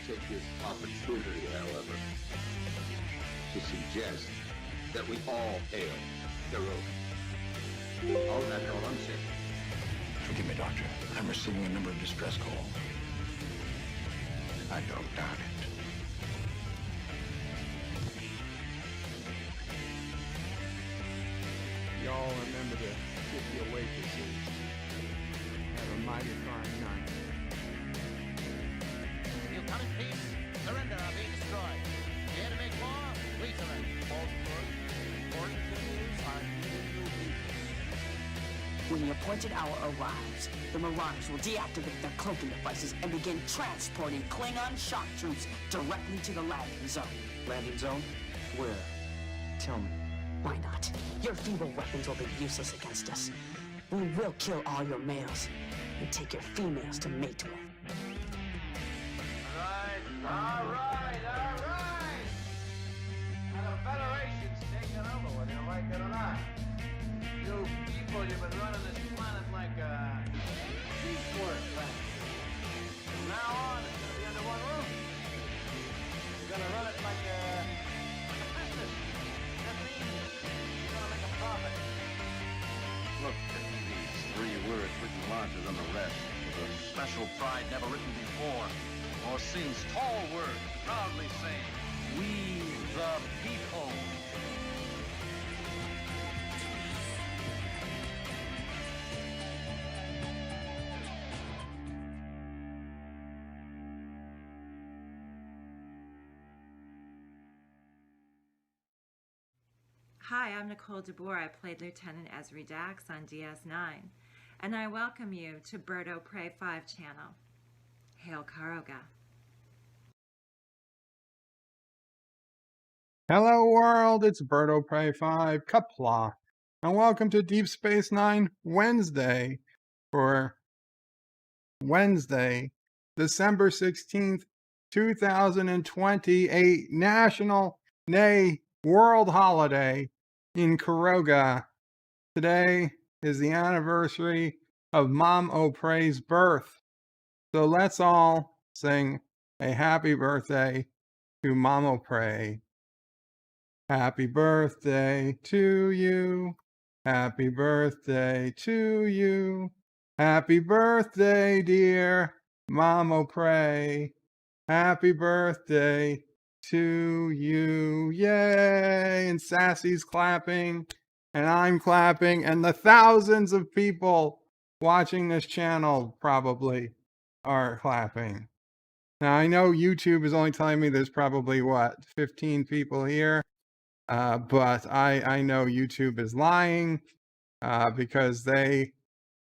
take this opportunity, however, to suggest that we all hail Hiroki. Oh, that's all I'm saying. Forgive me, Doctor. I'm receiving a number of distress calls. I don't doubt it. Y'all remember the 50 waitresses. Have a mighty fine night. You come in peace, surrender or be destroyed. Dare to make war? We surrender. Important news are When the appointed hour arrives, the Marauders will deactivate their cloaking devices and begin transporting Klingon shock troops directly to the landing zone. Landing zone? Where? Tell me. Why not? Your feeble weapons will be useless against us. We will kill all your males and take your females to mate with. All right. Now the Federation's taking over, whether you like it or not. You people, you've been running this planet like a piecework thing. From now on, it's gonna be under one roof. You're gonna run it like a business. That means you're gonna make a profit. Look at these 3 words written larger than the rest, with a special pride never written before or since. Tall words proudly saying, "We the people." Hi, I'm Nicole DeBoer. I played Lieutenant Ezri Dax on DS9, and I welcome you to Bird O' Prey 5 channel. Hail Karoga. Hello world, it's Bird O' Prey 5, Qapla, and welcome to Deep Space Nine Wednesday for Wednesday, December 16th, 2020, a national, nay, world holiday in Karoga. Today is the anniversary of Mom O'Prey's birth. So let's all sing a happy birthday to Mom O'Prey. Happy birthday to you. Happy birthday to you. Happy birthday, dear Mom O'Prey. Happy birthday to you. Yay! And Sassy's clapping, and I'm clapping, and the thousands of people watching this channel probably are clapping. Now, I know YouTube is only telling me there's probably, 15 people here. But I know YouTube is lying because they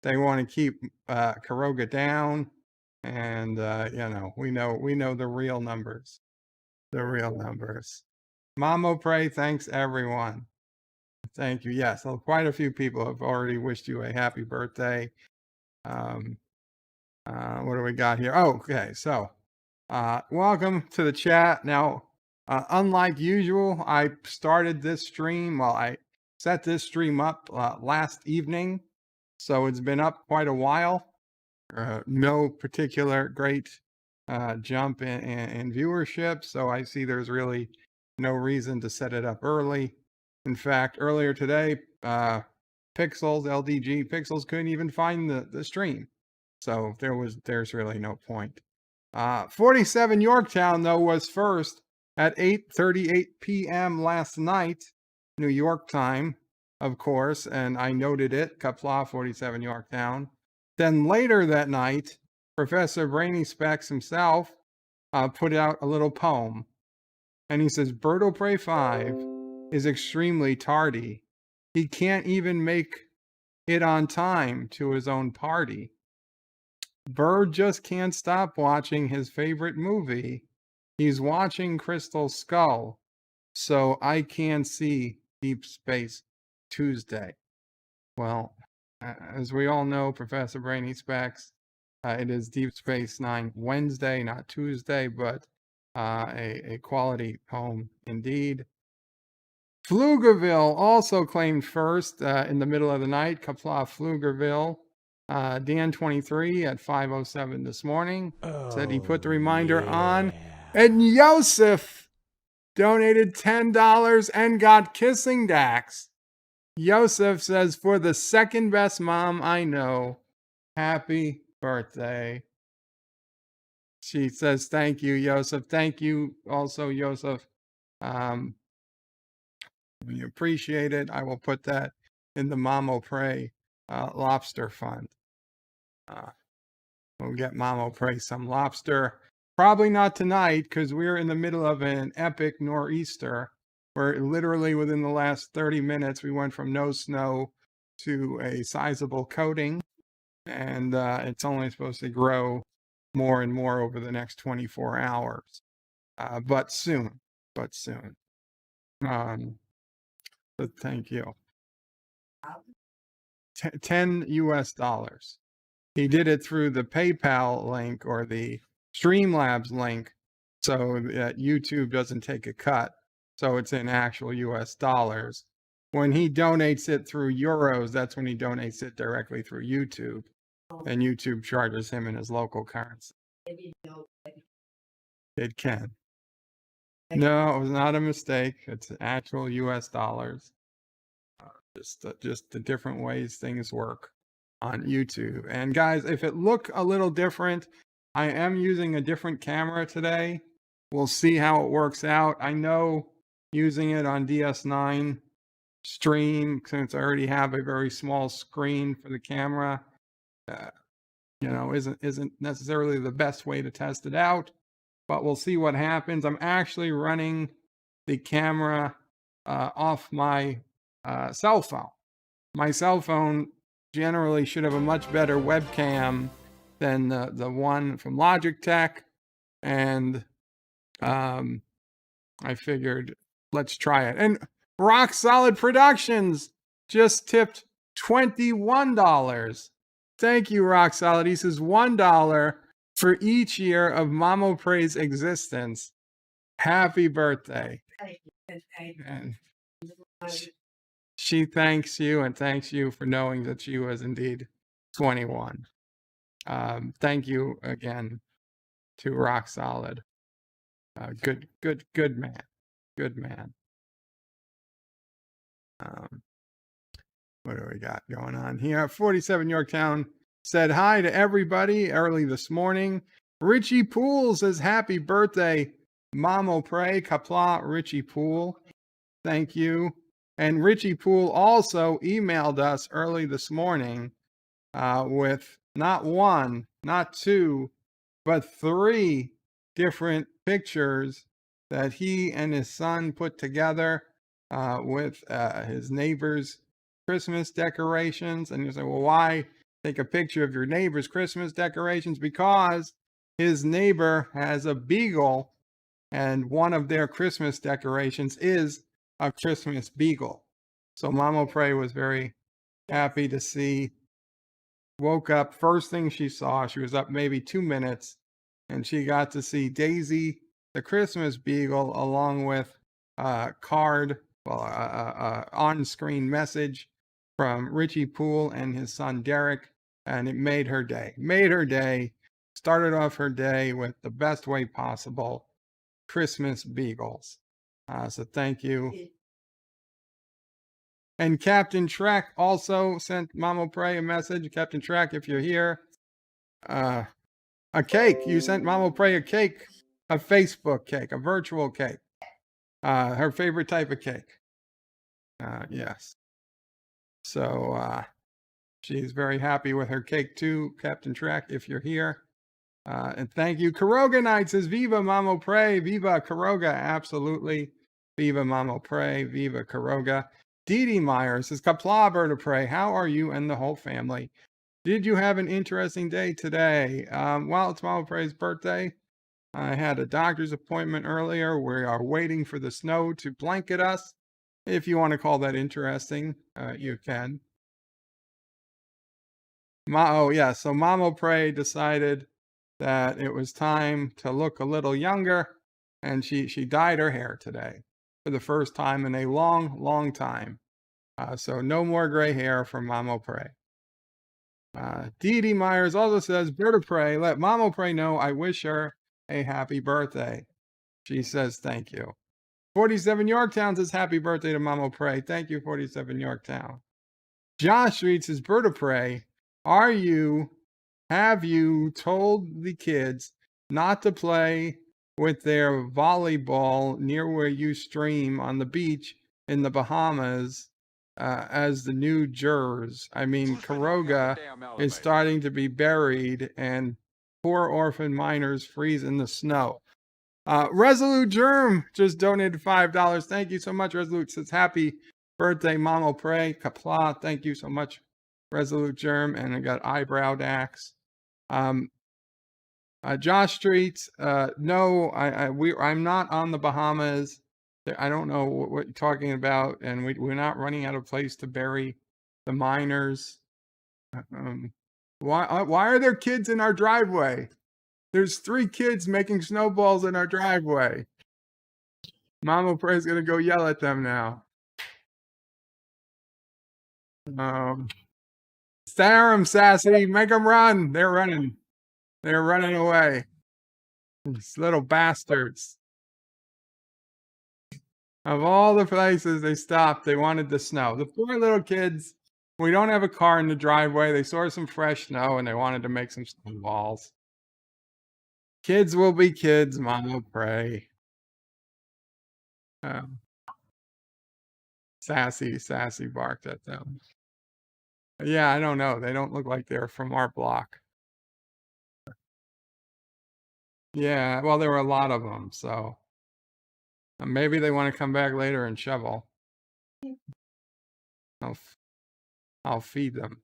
want to keep Karoga down, and we know the real numbers. The real numbers. Mom O'Prey, thanks everyone. Thank you. Yes, quite a few people have already wished you a happy birthday. What do we got here? Oh, okay, so welcome to the chat. Now, unlike usual, I started this stream, I set this stream up last evening, so it's been up quite a while. No particular great jump in viewership, so I see there's really no reason to set it up early. In fact, earlier today, Pixels, LDG Pixels couldn't even find the stream, so there's really no point. 47 Yorktown, though, was first at 8:38 p.m. last night, New York time, of course, and I noted it, Qapla 47 Yorktown. Then later that night, Professor Brainy Specs himself put out a little poem, and he says, Bird O' Prey 5 is extremely tardy. He can't even make it on time to his own party. Bird just can't stop watching his favorite movie. He's watching Crystal Skull, so I can see Deep Space Tuesday. Well, as we all know, Professor Brainy Specs, it is Deep Space Nine Wednesday, not Tuesday, but a quality poem indeed. Pflugerville also claimed first in the middle of the night. Qapla Pflugerville. Dan 23 at 5:07 this morning said he put the reminder on And Yosef donated $10 and got kissing Dax. Yosef says, for the second best mom I know, happy birthday. She says, thank you, Yosef. Thank you also, Yosef. We appreciate it. I will put that in the Mamo Pray lobster fund. We'll get Mamo Pray some lobster. Probably not tonight because we're in the middle of an epic nor'easter where literally within the last 30 minutes we went from no snow to a sizable coating, and it's only supposed to grow more and more over the next 24 hours. But soon. But thank you. 10 US dollars. He did it through the PayPal link or the Streamlabs link, so that YouTube doesn't take a cut. So it's in actual US dollars. When he donates it through euros, that's when he donates it directly through YouTube. And YouTube charges him in his local currency. It can. No, it was not a mistake. It's actual US dollars. Just the different ways things work on YouTube. And guys, if it look a little different, I am using a different camera today. We'll see how it works out. I know using it on DS9 stream, since I already have a very small screen for the camera, isn't necessarily the best way to test it out, but we'll see what happens. I'm actually running the camera off my cell phone. My cell phone generally should have a much better webcam than the one from Logitech, and I figured let's try it. And Rock Solid Productions just tipped $21. Thank you, Rock Solid. He says $1 for each year of Mamo Pray's existence. Happy birthday. And she thanks you and thanks you for knowing that she was indeed 21. Thank you again to Rock Solid. Good man. Good man. What do we got going on here? 47 Yorktown said hi to everybody early this morning. Richie Poole says happy birthday, Mamo Pray. Qapla, Richie Poole. Thank you. And Richie Poole also emailed us early this morning with not one, not two, but 3 different pictures that he and his son put together with his neighbor's Christmas decorations. And you say, well, why take a picture of your neighbor's Christmas decorations? Because his neighbor has a beagle, and one of their Christmas decorations is a Christmas beagle. So Mamo Pray was very happy to see. Woke up, first thing she saw, she was up maybe 2 minutes, and she got to see Daisy, the Christmas beagle, along with a card, on-screen message from Richie Poole and his son Derek, and it made her day. Started off her day with the best way possible, Christmas beagles. So thank you. And Captain Trek also sent Mamo Pray a message. Captain Trek, if you're here, a cake. You sent Mamo Pray a cake, a Facebook cake, a virtual cake. Her favorite type of cake. Yes. So she's very happy with her cake too, Captain Trek, if you're here. And thank you. Karoga Knight says, Viva Mamo Pray. Viva Karoga. Absolutely. Viva Mamo Pray. Viva Karoga. Dee Dee Meyer says, Qapla, bird of prey, how are you and the whole family? Did you have an interesting day today? Well, it's Mamo Pray's birthday. I had a doctor's appointment earlier. We are waiting for the snow to blanket us. If you want to call that interesting, you can. So Mamo Pray decided that it was time to look a little younger, and she dyed her hair today for the first time in a long time. So no more gray hair from Mamo Pray. Dee Dee Myers also says, bird of prey, let Mamo Pray know I wish her a happy birthday. She says thank you. 47 Yorktown says happy birthday to Mama Prey. Thank you, 47 Yorktown. Josh Street says, Bird of Prey, have you told the kids not to play with their volleyball near where you stream on the beach in the Bahamas as the new jurors? I mean, Karoga is starting to be buried and poor orphan miners freeze in the snow. Resolute Germ just donated $5. Thank you so much. Resolute says happy birthday, Mama Pray. Qapla. Thank you so much, Resolute Germ. And I got Eyebrow Dax. Josh Street. No, I'm not on the Bahamas. I don't know what you're talking about, and we're not running out of place to bury the miners. Why are there kids in our driveway? There's 3 kids making snowballs in our driveway. Mama Pray's gonna go yell at them now. Stare them, Sassy. Make them run. They're running. They're running away. These little bastards. Of all the places they stopped, they wanted the snow. The poor little kids. We don't have a car in the driveway. They saw some fresh snow and they wanted to make some snowballs. Kids will be kids, Mama Pray. Sassy barked at them. Yeah, I don't know. They don't look like they're from our block. Yeah, well, there were a lot of them, so maybe they want to come back later and shovel. I'll feed them.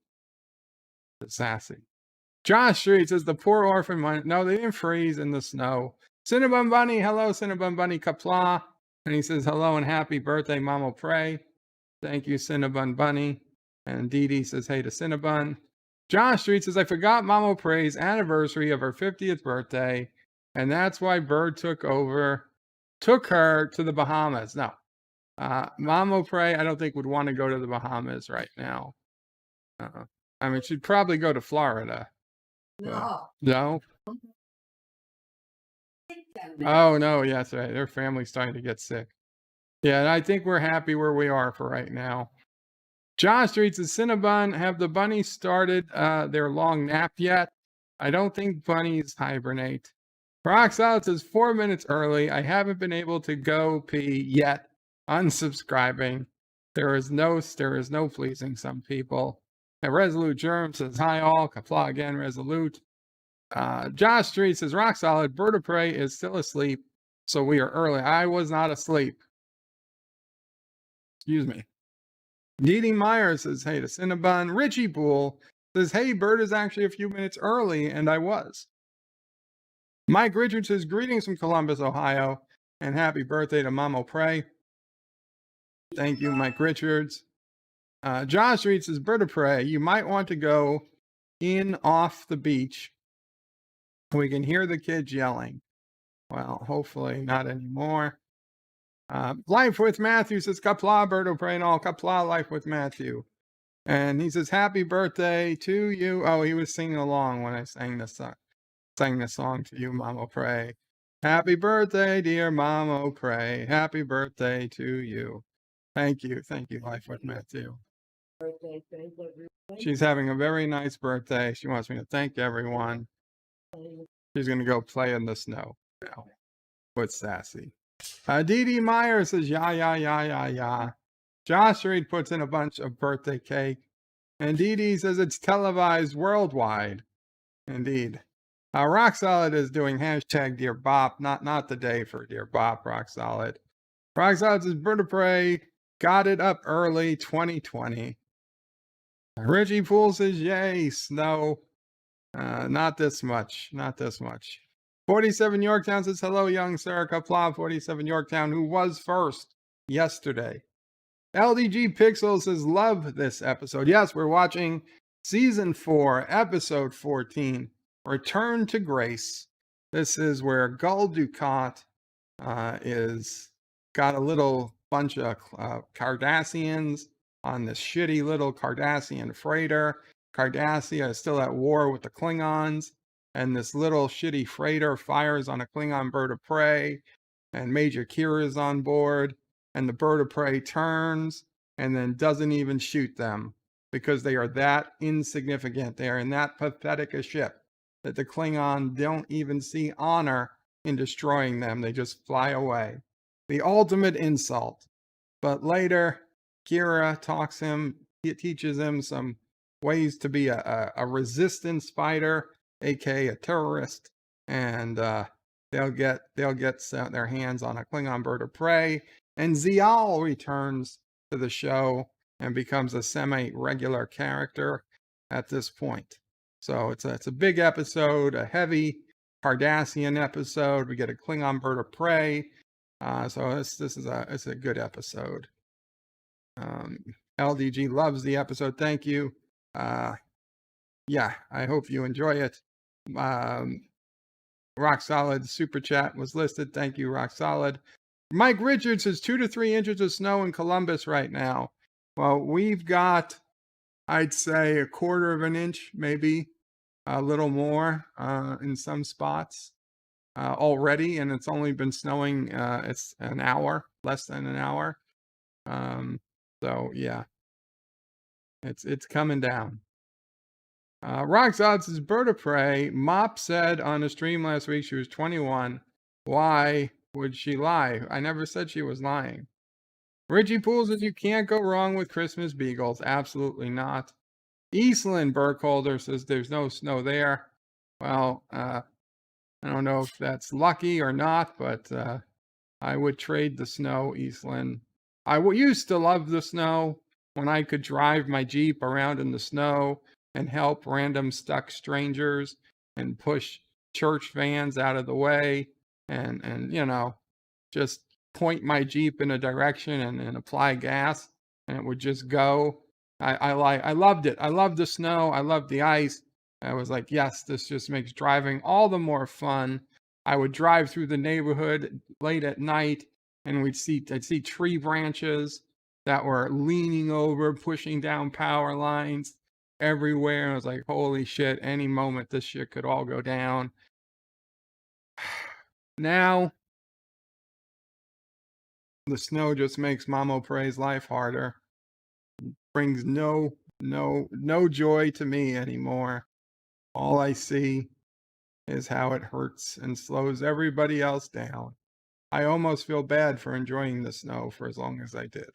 Sassy. Josh Street says the poor orphan mine. No, they didn't freeze in the snow. Cinnabon Bunny, hello, Cinnabon Bunny Qapla. And he says hello and happy birthday, Mama Pray. Thank you, Cinnabon Bunny. And Dee Dee says hey to Cinnabon. Josh Street says I forgot Mama Pray's anniversary of her 50th birthday, and that's why Bird took her to the Bahamas. No, Mama Pray, I don't think would want to go to the Bahamas right now. I mean, she'd probably go to Florida. No? Oh, no, yes, right. Their family's starting to get sick. Yeah, and I think we're happy where we are for right now. Josh Street says, Cinnabon, have the bunnies started their long nap yet? I don't think bunnies hibernate. Rock Solid says 4 minutes early. I haven't been able to go pee yet. Unsubscribing. There is no pleasing some people. And Resolute Germ says hi all. Qapla again, Resolute. Josh Street says Rock Solid. Bird of Prey is still asleep, so we are early. I was not asleep. Excuse me. Dee Dee Meyer says hey to Cinnabon. Richie Pool says hey, Bird is actually a few minutes early, and I was. Mike Richards says greetings from Columbus, Ohio, and happy birthday to Mama Pray. Thank you, Mike Richards. Josh Street says, Bird of Prey, you might want to go in off the beach. We can hear the kids yelling. Well, hopefully not anymore. Life with Matthew says, Qapla, Bird of Prey and all. Qapla, Life with Matthew. And he says, happy birthday to you. Oh, he was singing along when I sang the song to you, Mama Pray. Happy birthday, dear Mama Pray. Happy birthday to you. Thank you, Life with Matthew. She's having a very nice birthday. She wants me to thank everyone. She's going to go play in the snow now with Sassy. Dee Dee Meyer says, yeah. Josh Reed puts in a bunch of birthday cake. And Dee Dee says it's televised worldwide. Indeed. Rock Solid is doing hashtag Dear Bop. Not the day for Dear Bop, Rock Solid. Rock Solid says, Bird of Prey got it up early 2020. Richie Pool says, yay, snow. Not this much. 47 Yorktown says, hello, young sir. Qapla, 47 Yorktown, who was first yesterday. LDG Pixel says, love this episode. Yes, we're watching season 4, episode 14, Return to Grace. This is where Gul Dukat is got a little bunch of Cardassians on this shitty little Cardassian freighter. Cardassia is still at war with the Klingons, and this little shitty freighter fires on a Klingon bird of prey. and Major Kira is on board, and the bird of prey turns and then doesn't even shoot them because they are that insignificant. They are in that pathetic a ship that the Klingon don't even see honor in destroying them. They just fly away. The ultimate insult. But later, Kira talks him, he teaches him some ways to be a resistance fighter, aka a terrorist, and they'll get their hands on a Klingon bird of prey. And Ziyal returns to the show and becomes a semi-regular character at this point. So it's a big episode, a heavy Cardassian episode. We get a Klingon bird of prey. So this is a good episode. LDG loves the episode. Thank you. Yeah, I hope you enjoy it. Rock Solid Super Chat was listed. Thank you, Rock Solid. Mike Richards says 2 to 3 inches of snow in Columbus right now. Well, we've got, I'd say, 1/4 of an inch, maybe a little more in some spots already, and it's only been snowing. It's an hour, less than an hour. So yeah, it's coming down. Rock's Odds is bird of prey. Mop said on a stream last week she was 21. Why would she lie? I never said she was lying. Richie Poole says you can't go wrong with Christmas beagles. Absolutely not. Eastland Burkholder says there's no snow there. Well, I don't know if that's lucky or not, but I would trade the snow, Eastland. I used to love the snow when I could drive my Jeep around in the snow and help random stuck strangers and push church vans out of the way and you know, just point my Jeep in a direction and apply gas and it would just go. I loved it. I loved the snow. I loved the ice. I was like, yes, this just makes driving all the more fun. I would drive through the neighborhood late at night and I'd see tree branches that were leaning over, pushing down power lines everywhere. And I was like, holy shit, any moment this shit could all go down. Now, the snow just makes Mamo Prey's life harder. Brings no joy to me anymore. All I see is how it hurts and slows everybody else down. I almost feel bad for enjoying the snow for as long as I did.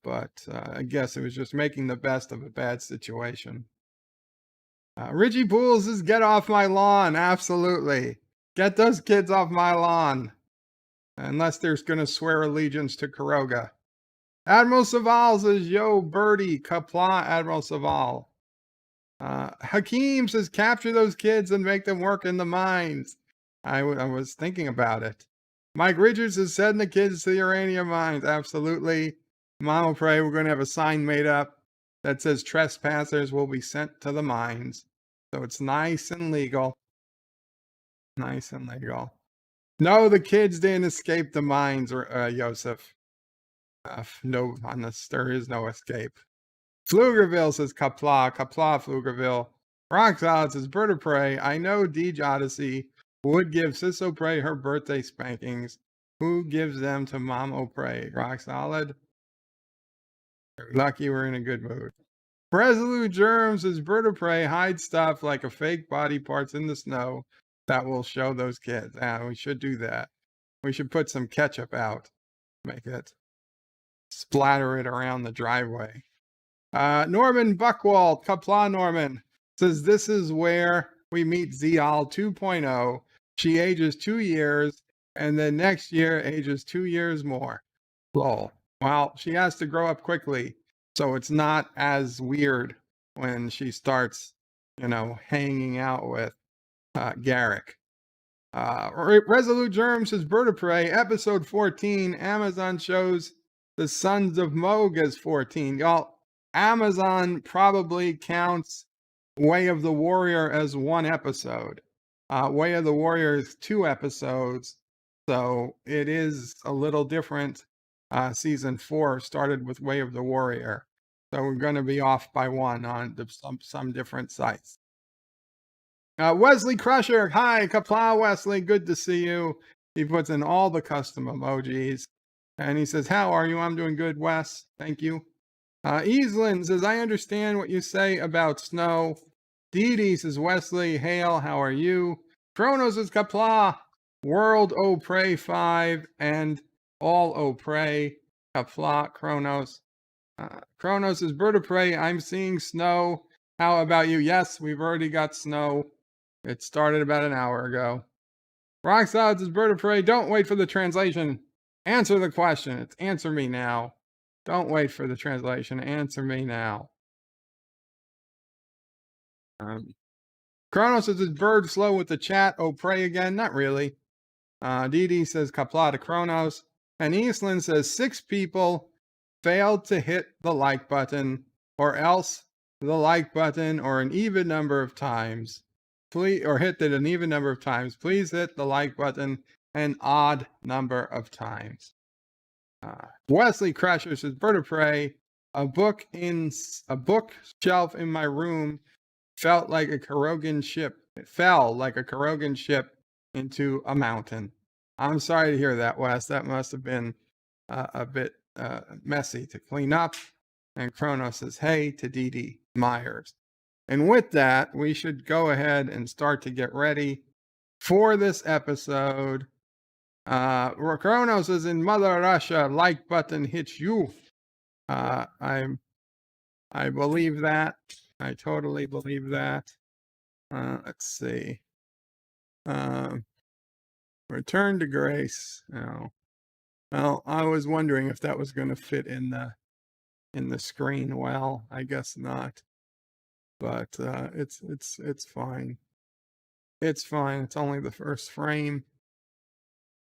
But I guess it was just making the best of a bad situation. Richie Pools says, get off my lawn. Absolutely. Get those kids off my lawn. Unless they're going to swear allegiance to Kuroga. Admiral Saval says, yo, birdie, Qapla, Admiral Saval. Hakeem says, capture those kids and make them work in the mines. I was thinking about it. Mike Richards has send the kids to the uranium mines. Absolutely. Mom will pray we're going to have a sign made up that says trespassers will be sent to the mines. So it's nice and legal. Nice and legal. No, the kids didn't escape the mines, Joseph. No, there is no escape. Pflugerville says Qapla, Pflugerville. Rock Solid says Bird of Prey. I know Deej Odyssey would give Sisso Prey her birthday spankings. Who gives them to Mom O'Prey? Rock Solid. Lucky we're in a good mood. Resolute Germs says Bird of Prey hide stuff like a fake body parts in the snow that will show those kids. We should do that. We should put some ketchup out. Make it. Splatter it around the driveway. Norman Buckwald, Qapla Norman, says this is where we meet Ziyal 2.0. She ages 2 years, and then next year ages 2 years more. Lol. Well, she has to grow up quickly, so it's not as weird when she starts, hanging out with Garrick. Resolute Germ says Bird of Prey, episode 14, Amazon shows the Sons of Moog as 14. Y'all, Amazon probably counts Way of the Warrior as 1 episode. Way of the Warrior is 2 episodes, so it is a little different. Season 4 started with Way of the Warrior, so we're going to be off by 1 on some different sites. Wesley Crusher, hi, Qapla Wesley, good to see you. He puts in all the custom emojis. And he says, how are you? I'm doing good, Wes. Thank you. Easlin says, I understand what you say about snow. Dee Dee says, Wesley, hail, how are you? Kronos is Qapla. World O Pray 5 and all O Pray. Qapla, Kronos. Kronos is Bird of Prey. I'm seeing snow. How about you? Yes, we've already got snow. It started about an hour ago. Rock Solids is Bird of Prey. Don't wait for the translation. Answer the question. It's answer me now. Don't wait for the translation. Answer me now. Kronos says, is Bird slow with the chat? Oh, pray again? Not really. Dee Dee says, Qapla to Kronos. And Eastland says, 6 people failed to hit the like button, or else the like button or an even number of times. Please, or hit it an even number of times. Please hit the like button an odd number of times. Wesley Crusher says, Bird of Prey, a bookshelf in my room felt like a Karogan ship. It fell like a Karogan ship into a mountain. I'm sorry to hear that, Wes. That must have been a bit messy to clean up. And Kronos says, hey to Dee Dee Myers. And with that, we should go ahead and start to get ready for this episode. Kronos is in Mother Russia. Like button hits you. I believe that. I totally believe that. Let's see. Return to Grace. Oh. Well, I was wondering if that was going to fit in the screen. Well, I guess not. But it's fine. It's fine. It's only the first frame.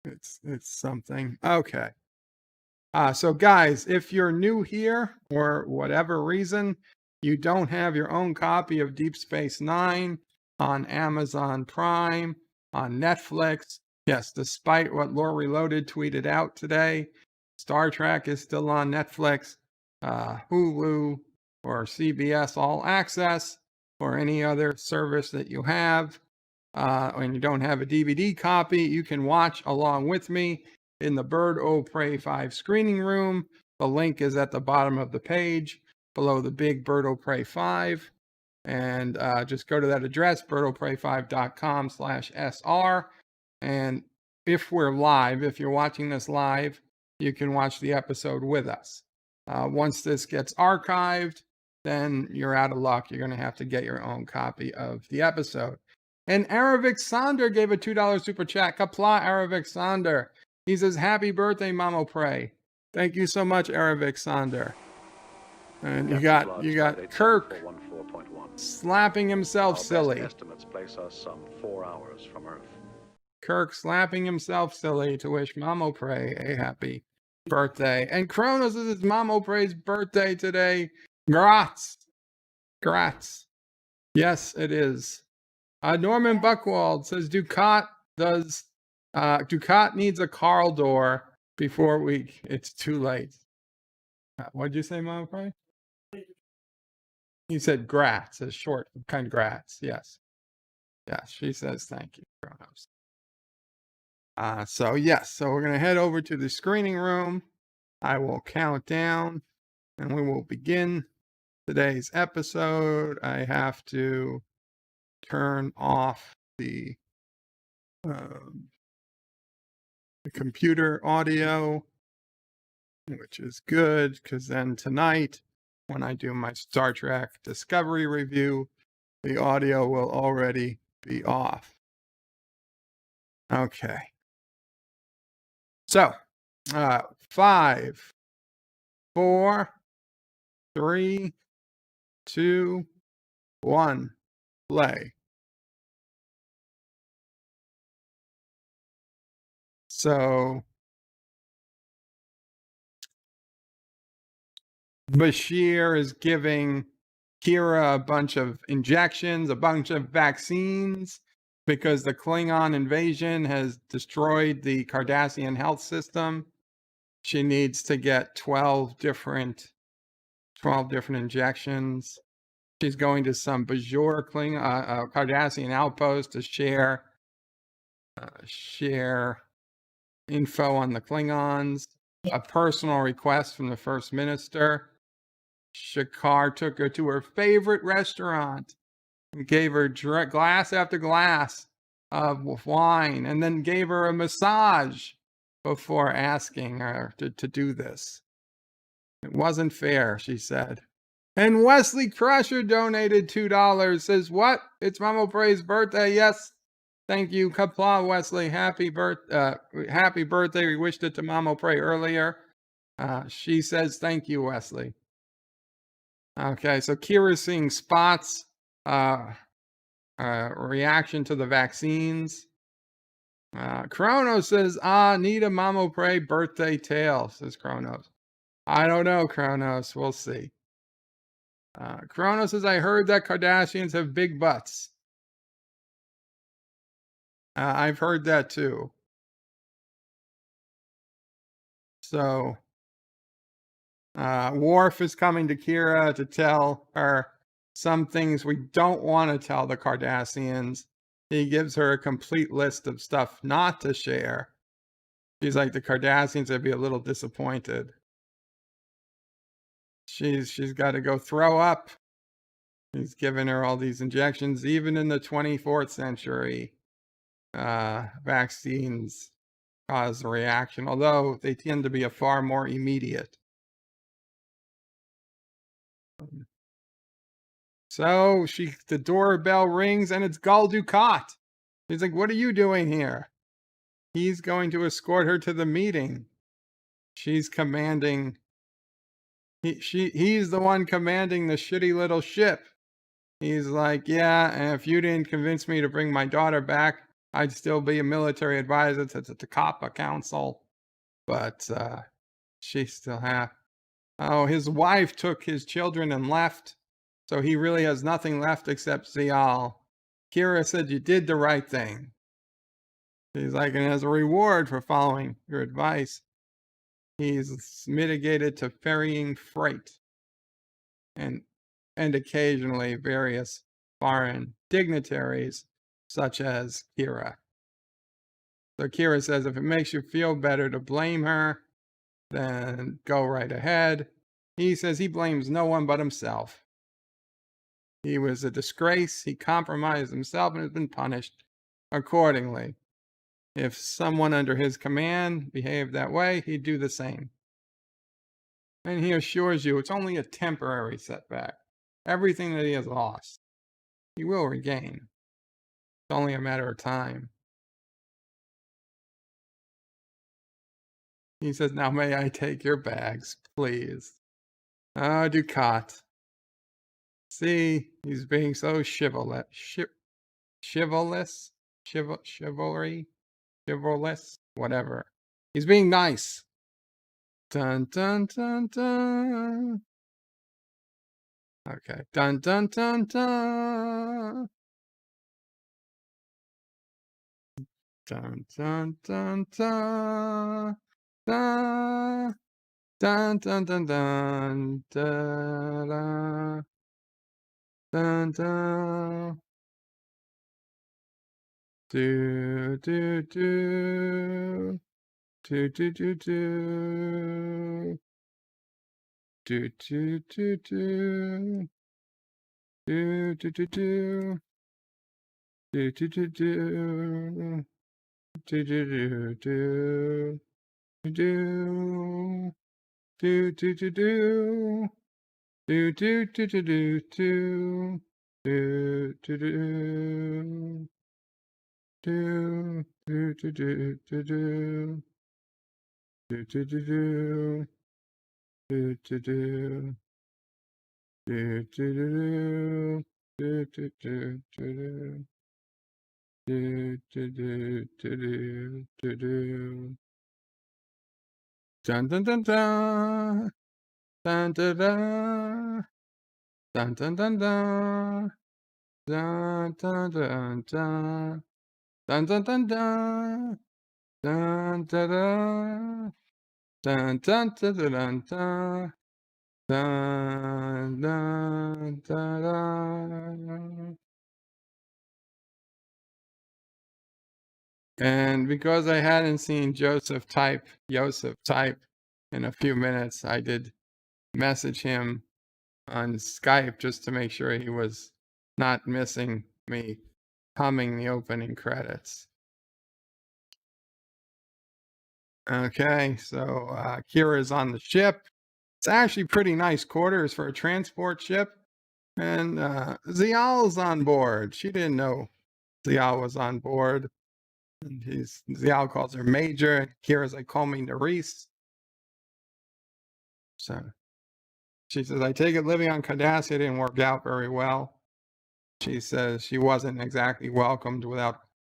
It's something. Okay. So guys, if you're new here or whatever reason, you don't have your own copy of Deep Space Nine on Amazon Prime, on Netflix. Yes, despite what Lore Reloaded tweeted out today, Star Trek is still on Netflix, Hulu, or CBS All Access, or any other service that you have. And you don't have a DVD copy, you can watch along with me in the Bird O Prey 5 screening room. The link is at the bottom of the page below the big Bird O Prey 5. And just go to that address, birdopray5.com/SR. And if we're live, if you're watching this live, you can watch the episode with us. Once this gets archived, then you're out of luck. You're going to have to get your own copy of the episode. And Aravic Sonder gave a $2 super chat. Qapla, Aravic Sonder. He says, happy birthday, Mamo Pray. Thank you so much, Aravic Sonder. And you got Kirk slapping himself silly. Estimates place us some 4 hours from Earth. Kirk slapping himself silly to wish Mamo Pray a happy birthday. And Kronos is Mamo Pray's birthday today. Gratz. Gratz. Yes, it is. Norman Buckwald says Dukat needs a Carl door before it's too late. What'd you say, Mama Pray? He said Gratz, as short, congrats. Yes. Yes, she says thank you, Kronos. So we're going to head over to the screening room. I will count down and we will begin today's episode. I have to turn off the computer audio, which is good because then tonight when I do my Star Trek Discovery review, the audio will already be off. Okay. So, 5, 4, 3, 2, 1, play. So, Bashir is giving Kira a bunch of injections, a bunch of vaccines, because the Klingon invasion has destroyed the Cardassian health system. She needs to get 12 different injections. She's going to some Bajoran Cardassian outpost to share info on the Klingons, a personal request from the First Minister. Shakar took her to her favorite restaurant and gave her glass after glass of wine, and then gave her a massage before asking her to do this. It wasn't fair, she said. And Wesley Crusher donated $2. Says, what? It's Mama Pray's birthday. Yes. Thank you. Qapla, Wesley. Happy birthday. We wished it to Mama Pray earlier. She says, thank you, Wesley. Okay, so Kira's seeing spots. Reaction to the vaccines. Kronos says, need a Mama Pray birthday tale, says Kronos. I don't know, Kronos. We'll see. Kronos says, I heard that Cardassians have big butts. I've heard that too. So, Worf is coming to Kira to tell her some things we don't want to tell the Cardassians. He gives her a complete list of stuff not to share. She's like, the Cardassians would be a little disappointed. She's got to go throw up. He's given her all these injections, even in the 24th century. Vaccines cause a reaction, although they tend to be a far more immediate. So the doorbell rings and it's Gul Dukat. He's like, what are you doing here? He's going to escort her to the meeting. She's commanding. He's the one commanding the shitty little ship. He's like, yeah, and if you didn't convince me to bring my daughter back, I'd still be a military advisor to the Qapla Council. But she still has. Oh, his wife took his children and left. So he really has nothing left except Ziyal. Kira said, you did the right thing. He's like, and as a reward for following your advice, he's mitigated to ferrying freight and occasionally various foreign dignitaries, such as Kira. So Kira says, if it makes you feel better to blame her, then go right ahead. He says he blames no one but himself. He was a disgrace. He compromised himself and has been punished accordingly. If someone under his command behaved that way, he'd do the same. And he assures you it's only a temporary setback. Everything that he has lost, he will regain. It's only a matter of time. He says, now may I take your bags, please? Ah, Dukat. See, he's being so chivalrous. Chivalrous, whatever. He's being nice. Dun, dun, dun, dun. Okay. Dun, dun, dun, dun. Dun, dun, dun, dun. Dun, dun, dun, dun, dun, dun, dun, dun. Do, do, do. Do, do, do, do. Do, do, do, do. Do, do, do, do. Do, do, do, do. Do, do, do, do. Do, do, do, do, do. Do, do, do, do, do, do. Do, do, do. Do, do, do, do, do, do. Do, do, do, do. Do, do, do. Do, do, do, do. Do, do, do, do. Do, do, do, do, do, do. Dun, dun, dun, dun. Dun, dun, dun. Dun, dun, dun, dun. Dun, dun, dun, dun. Dun, dun, dun, dun. Dun, dun, dun. Dun, dun, dun, dun, dun. Dun, dun, dun, dun. And because I hadn't seen Joseph type in a few minutes, I did message him on Skype just to make sure he was not missing me humming the opening credits. Okay, so Kira's on the ship. It's actually pretty nice quarters for a transport ship. And Ziyal's on board. She didn't know Ziyal was on board. And Ziyal calls her Major. Kira's like, call me Nerys. So she says, I take it living on Cardassia didn't work out very well. She says she wasn't exactly welcomed with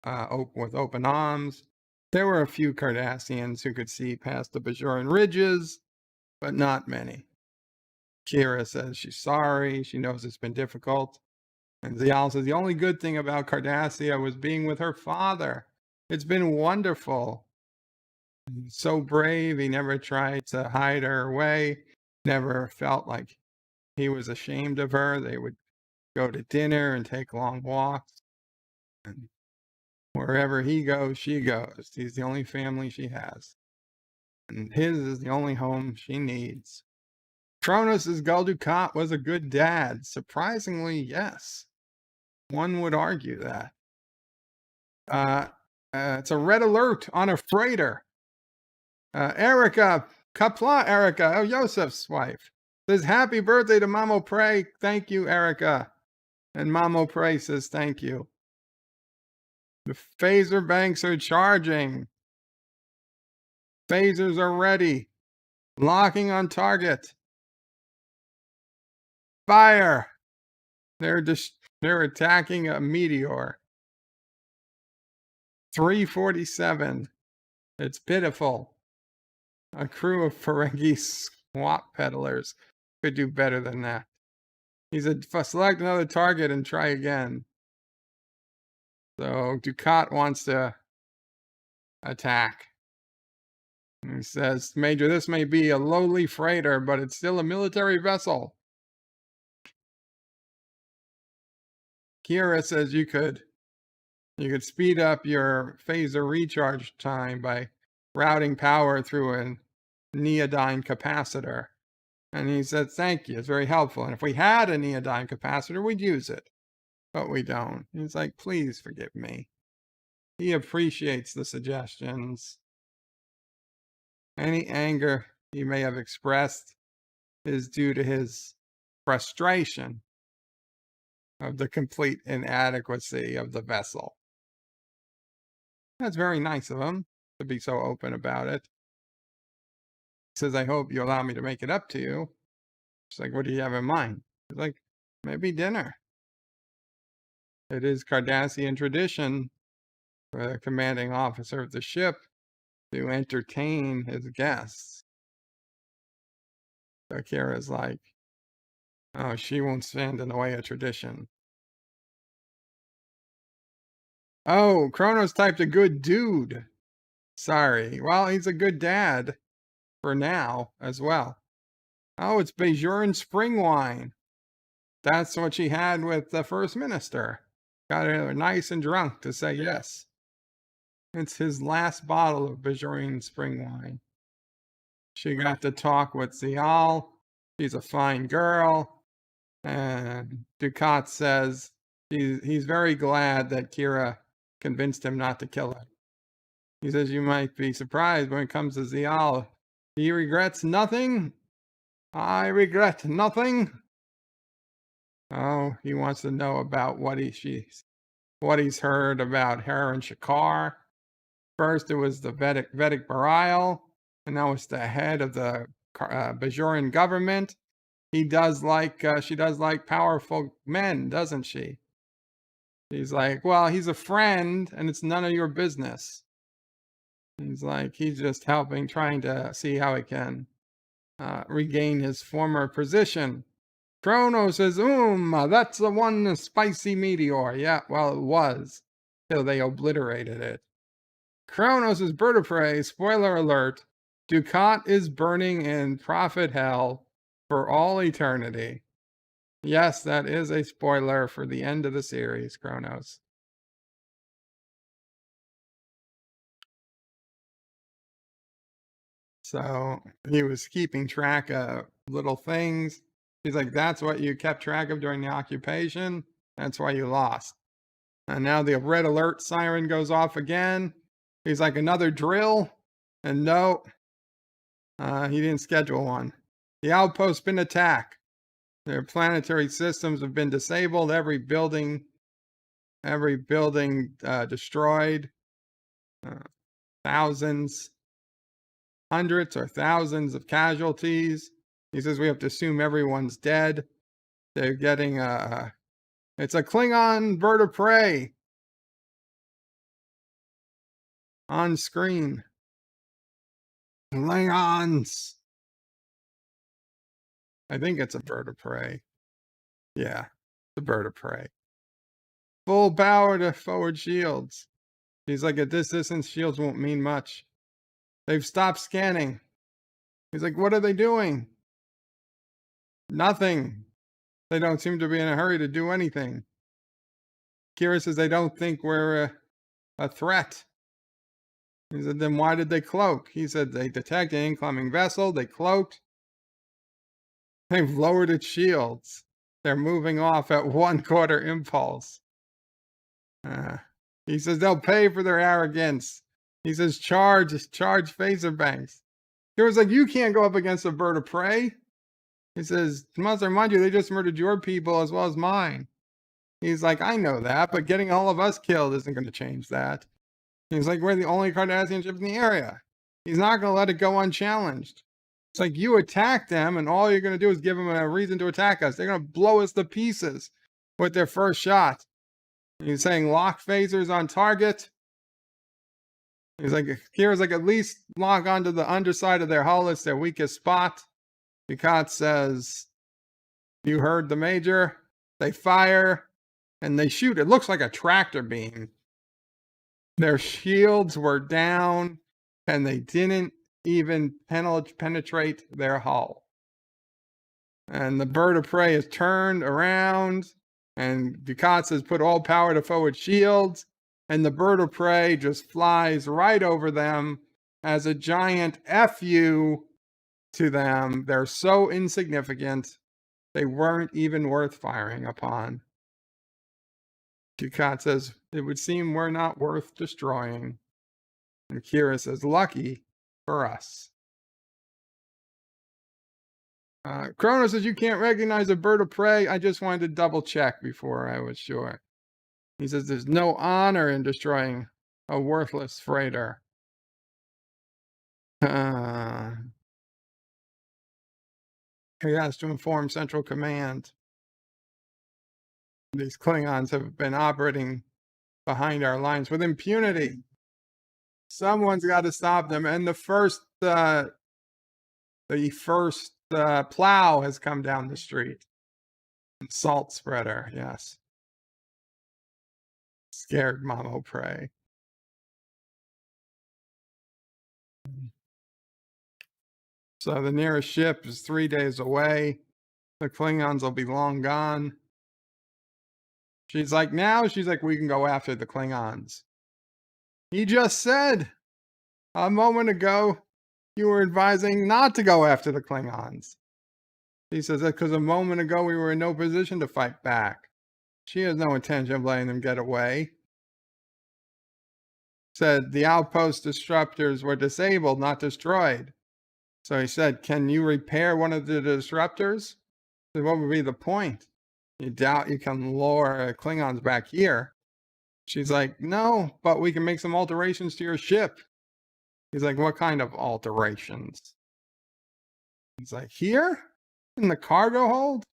open arms. There were a few Cardassians who could see past the Bajoran ridges, but not many. Kira says she's sorry. She knows it's been difficult. And Ziyal says the only good thing about Cardassia was being with her father. It's been wonderful. He's so brave. He never tried to hide her away. Never felt like he was ashamed of her. They would go to dinner and take long walks. And wherever he goes, she goes. He's the only family she has. And his is the only home she needs. Kronos' Gul Dukat was a good dad. Surprisingly, yes. One would argue that. It's a red alert on a freighter. Erica, Qapla Erica, Yosef's wife, says, happy birthday to Mamo Prey. Thank you, Erica. And Mamo Prey says, thank you. The phaser banks are charging. Phasers are ready. Locking on target. Fire. They're attacking a meteor. 347. It's pitiful. A crew of Ferengi swap peddlers could do better than that. He said, select another target and try again. So Dukat wants to attack. And he says, Major, this may be a lowly freighter, but it's still a military vessel. Kira says you could speed up your phaser recharge time by routing power through a neodyne capacitor. And he said, thank you, it's very helpful. And if we had a neodyne capacitor, we'd use it. But we don't. He's like, please forgive me. He appreciates the suggestions. Any anger he may have expressed is due to his frustration of the complete inadequacy of the vessel. That's very nice of him to be so open about it. He says, I hope you allow me to make it up to you. She's like, what do you have in mind? He's like, maybe dinner. It is Cardassian tradition for the commanding officer of the ship to entertain his guests. So Kira's like, oh, she won't stand in the way of tradition. Oh, Kronos typed a good dude. Sorry. Well, he's a good dad for now as well. Oh, it's Bajoran spring wine. That's what she had with the first minister. Got her nice and drunk to say yes. It's his last bottle of Bajoran spring wine. She got to talk with Ziyal. She's a fine girl. And Dukat says he's very glad that Kira convinced him not to kill her. He says, you might be surprised when it comes to Ziyal. He regrets nothing. I regret nothing. Oh, he wants to know about what he's heard about her and Shakar. First, it was the Vedic Burial, and now it's the head of the Bajoran government. She does like powerful men, doesn't she? He's like, well, he's a friend, and it's none of your business. He's like, he's just helping, trying to see how he can regain his former position. Kronos says, that's the one spicy meteor. Yeah, well, it was, till they obliterated it. Kronos is bird of prey. Spoiler alert. Dukat is burning in prophet hell for all eternity. Yes, that is a spoiler for the end of the series, Kronos. So he was keeping track of little things. He's like, that's what you kept track of during the occupation. That's why you lost. And now the red alert siren goes off again. He's like, another drill? And no, he didn't schedule one. The outpost's been attacked. Their planetary systems have been disabled. Every building destroyed. Thousands, hundreds or thousands of casualties. He says we have to assume everyone's dead. They're getting it's a Klingon bird of prey on screen. Klingons. I think it's a bird of prey. Yeah, the bird of prey. Full power to forward shields. He's like, at this distance, shields won't mean much. They've stopped scanning. He's like, what are they doing? Nothing. They don't seem to be in a hurry to do anything. Kira says they don't think we're a threat. He said, then why did they cloak? He said they detected an incoming vessel. They cloaked. They've lowered its shields. They're moving off at 1/4 impulse. He says they'll pay for their arrogance. He says charge phaser banks. Kira's like, you can't go up against a bird of prey. He says, must remind you, they just murdered your people as well as mine. He's like, I know that, but getting all of us killed isn't going to change that. He's like, we're the only Cardassian ship in the area. He's not going to let it go unchallenged. It's like, you attack them, and all you're going to do is give them a reason to attack us. They're going to blow us to pieces with their first shot. He's saying, lock phasers on target. He's like, Kira's like, at least lock onto the underside of their hull. It's their weakest spot. Dukat says, you heard the major. They fire, and they shoot. It looks like a tractor beam. Their shields were down, and they didn't even penetrate their hull. And the bird of prey is turned around, and Dukat says, put all power to forward shields, and the bird of prey just flies right over them as a giant FU to them. They're so insignificant, they weren't even worth firing upon. Dukat says, it would seem we're not worth destroying. And Kira says, lucky for us. Kronos says, you can't recognize a bird of prey. I just wanted to double check before I was sure. He says, there's no honor in destroying a worthless freighter. He has to inform Central Command. These Klingons have been operating behind our lines with impunity. Someone's got to stop them. And the first plow has come down the street. Salt spreader, yes. Scared Mamo Prey. So the nearest ship is 3 days away. The Klingons will be long gone. She's like, we can go after the Klingons. He just said a moment ago, you were advising not to go after the Klingons. He says that because a moment ago we were in no position to fight back. She has no intention of letting them get away. Said the outpost disruptors were disabled, not destroyed. So he said, can you repair one of the disruptors? So what would be the point? You doubt you can lure Klingons back here? She's like, no, but we can make some alterations to your ship. He's like, what kind of alterations? He's like, here? In the cargo hold?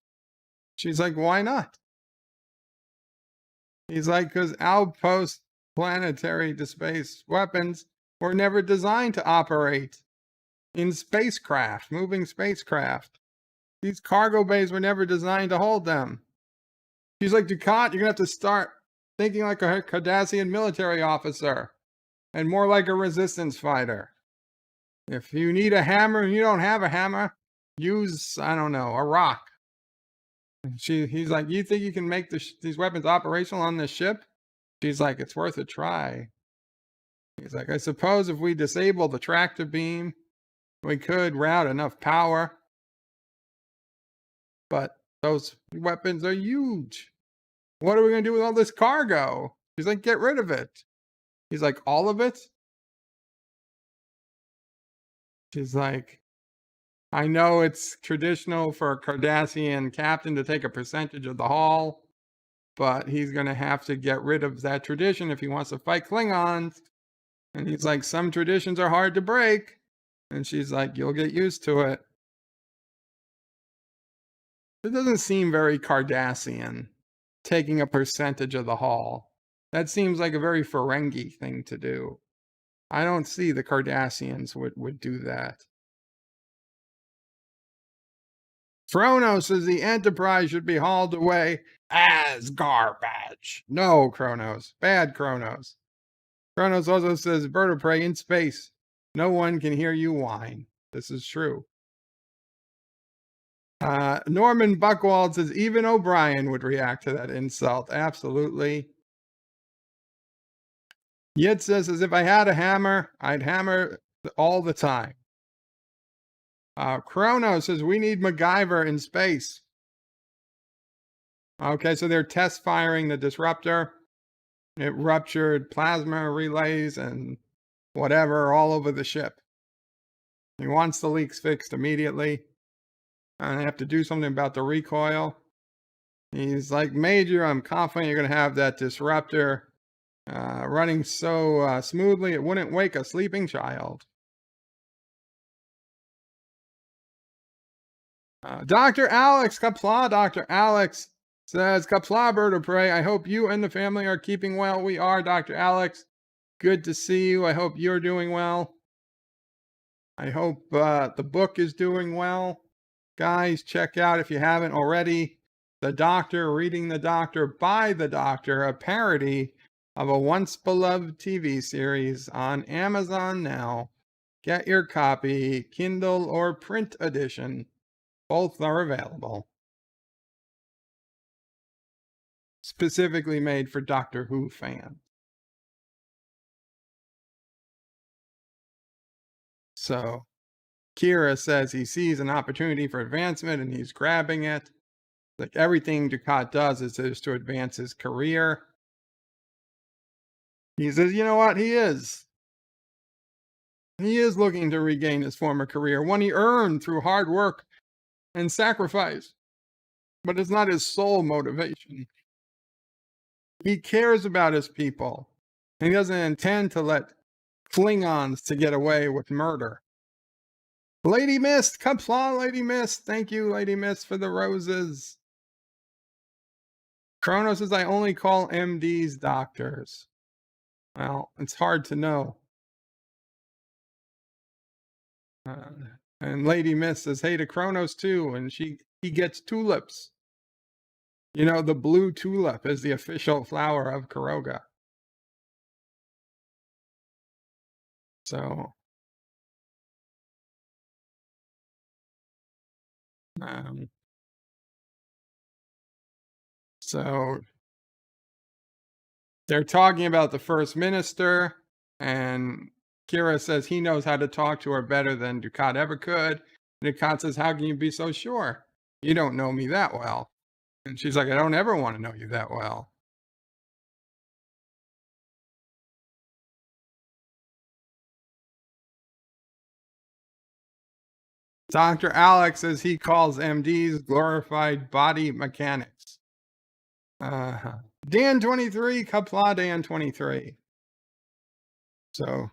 She's like, why not? He's like, because outpost planetary to space weapons were never designed to operate in spacecraft, moving spacecraft. These cargo bays were never designed to hold them. She's like, Dukat, you're going to have to start thinking like a Cardassian military officer and more like a resistance fighter. If you need a hammer and you don't have a hammer, use, I don't know, a rock. He's like, you think you can make these weapons operational on this ship? She's like, it's worth a try. He's like, I suppose if we disable the tractor beam We could route enough power, but those weapons are huge. What are we going to do with all this cargo? He's like, get rid of it. He's like, all of it? She's like, I know it's traditional for a Cardassian captain to take a percentage of the haul, but he's going to have to get rid of that tradition if he wants to fight Klingons. And he's like, some traditions are hard to break. And she's like, you'll get used to it. It doesn't seem very Cardassian, taking a percentage of the haul. That seems like a very Ferengi thing to do. I don't see the Cardassians would do that. Kronos says the Enterprise should be hauled away as garbage. No, Kronos. Bad Kronos. Kronos also says, bird of prey in space. No one can hear you whine. This is true. Norman Buckwald says, even O'Brien would react to that insult. Absolutely. Yitza says, if I had a hammer, I'd hammer all the time. Kronos says, we need MacGyver in space. Okay, so they're test firing the disruptor. It ruptured plasma relays and whatever all over the ship. He wants the leaks fixed immediately. And they have to do something about the recoil. He's like, Major, I'm confident you're going to have that disruptor running so smoothly it wouldn't wake a sleeping child. Dr. Alex Qapla, Dr. Alex says, Qapla, bird of prey, I hope you and the family are keeping well. We are, Dr. Alex. Good to see you. I hope you're doing well. I hope the book is doing well. Guys, check out, if you haven't already, The Doctor, Reading the Doctor by the Doctor, a parody of a once beloved TV series on Amazon now. Get your copy, Kindle or print edition. Both are available. Specifically made for Doctor Who fans. So, Kira says he sees an opportunity for advancement and he's grabbing it. Like everything Dukat does is to advance his career. He says, you know what? He is looking to regain his former career, one he earned through hard work and sacrifice. But it's not his sole motivation. He cares about his people. And he doesn't intend to let Klingons to get away with murder. Lady Mist, Qapla, Lady Mist. Thank you, Lady Mist, for the roses. Kronos says, I only call MDs doctors. Well, it's hard to know. And Lady Mist says, hey to Kronos too, and he gets tulips. You know, the blue tulip is the official flower of Karoga. So, they're talking about the First Minister, and Kira says he knows how to talk to her better than Dukat ever could. And Dukat says, how can you be so sure? You don't know me that well. And she's like, I don't ever want to know you that well. Dr. Alex says he calls MDs glorified body mechanics. Dan 23, Qapla Dan 23. So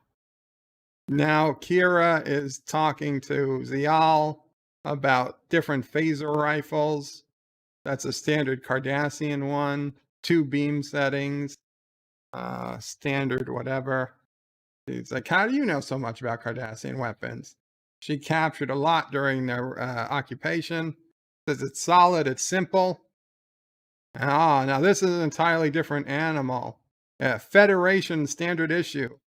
now Kira is talking to Ziyal about different phaser rifles. That's a standard Cardassian one, 2 beam settings, standard whatever. He's like, how do you know so much about Cardassian weapons? She captured a lot during their occupation. Says it's solid, it's simple. Now this is an entirely different animal. Federation standard issue.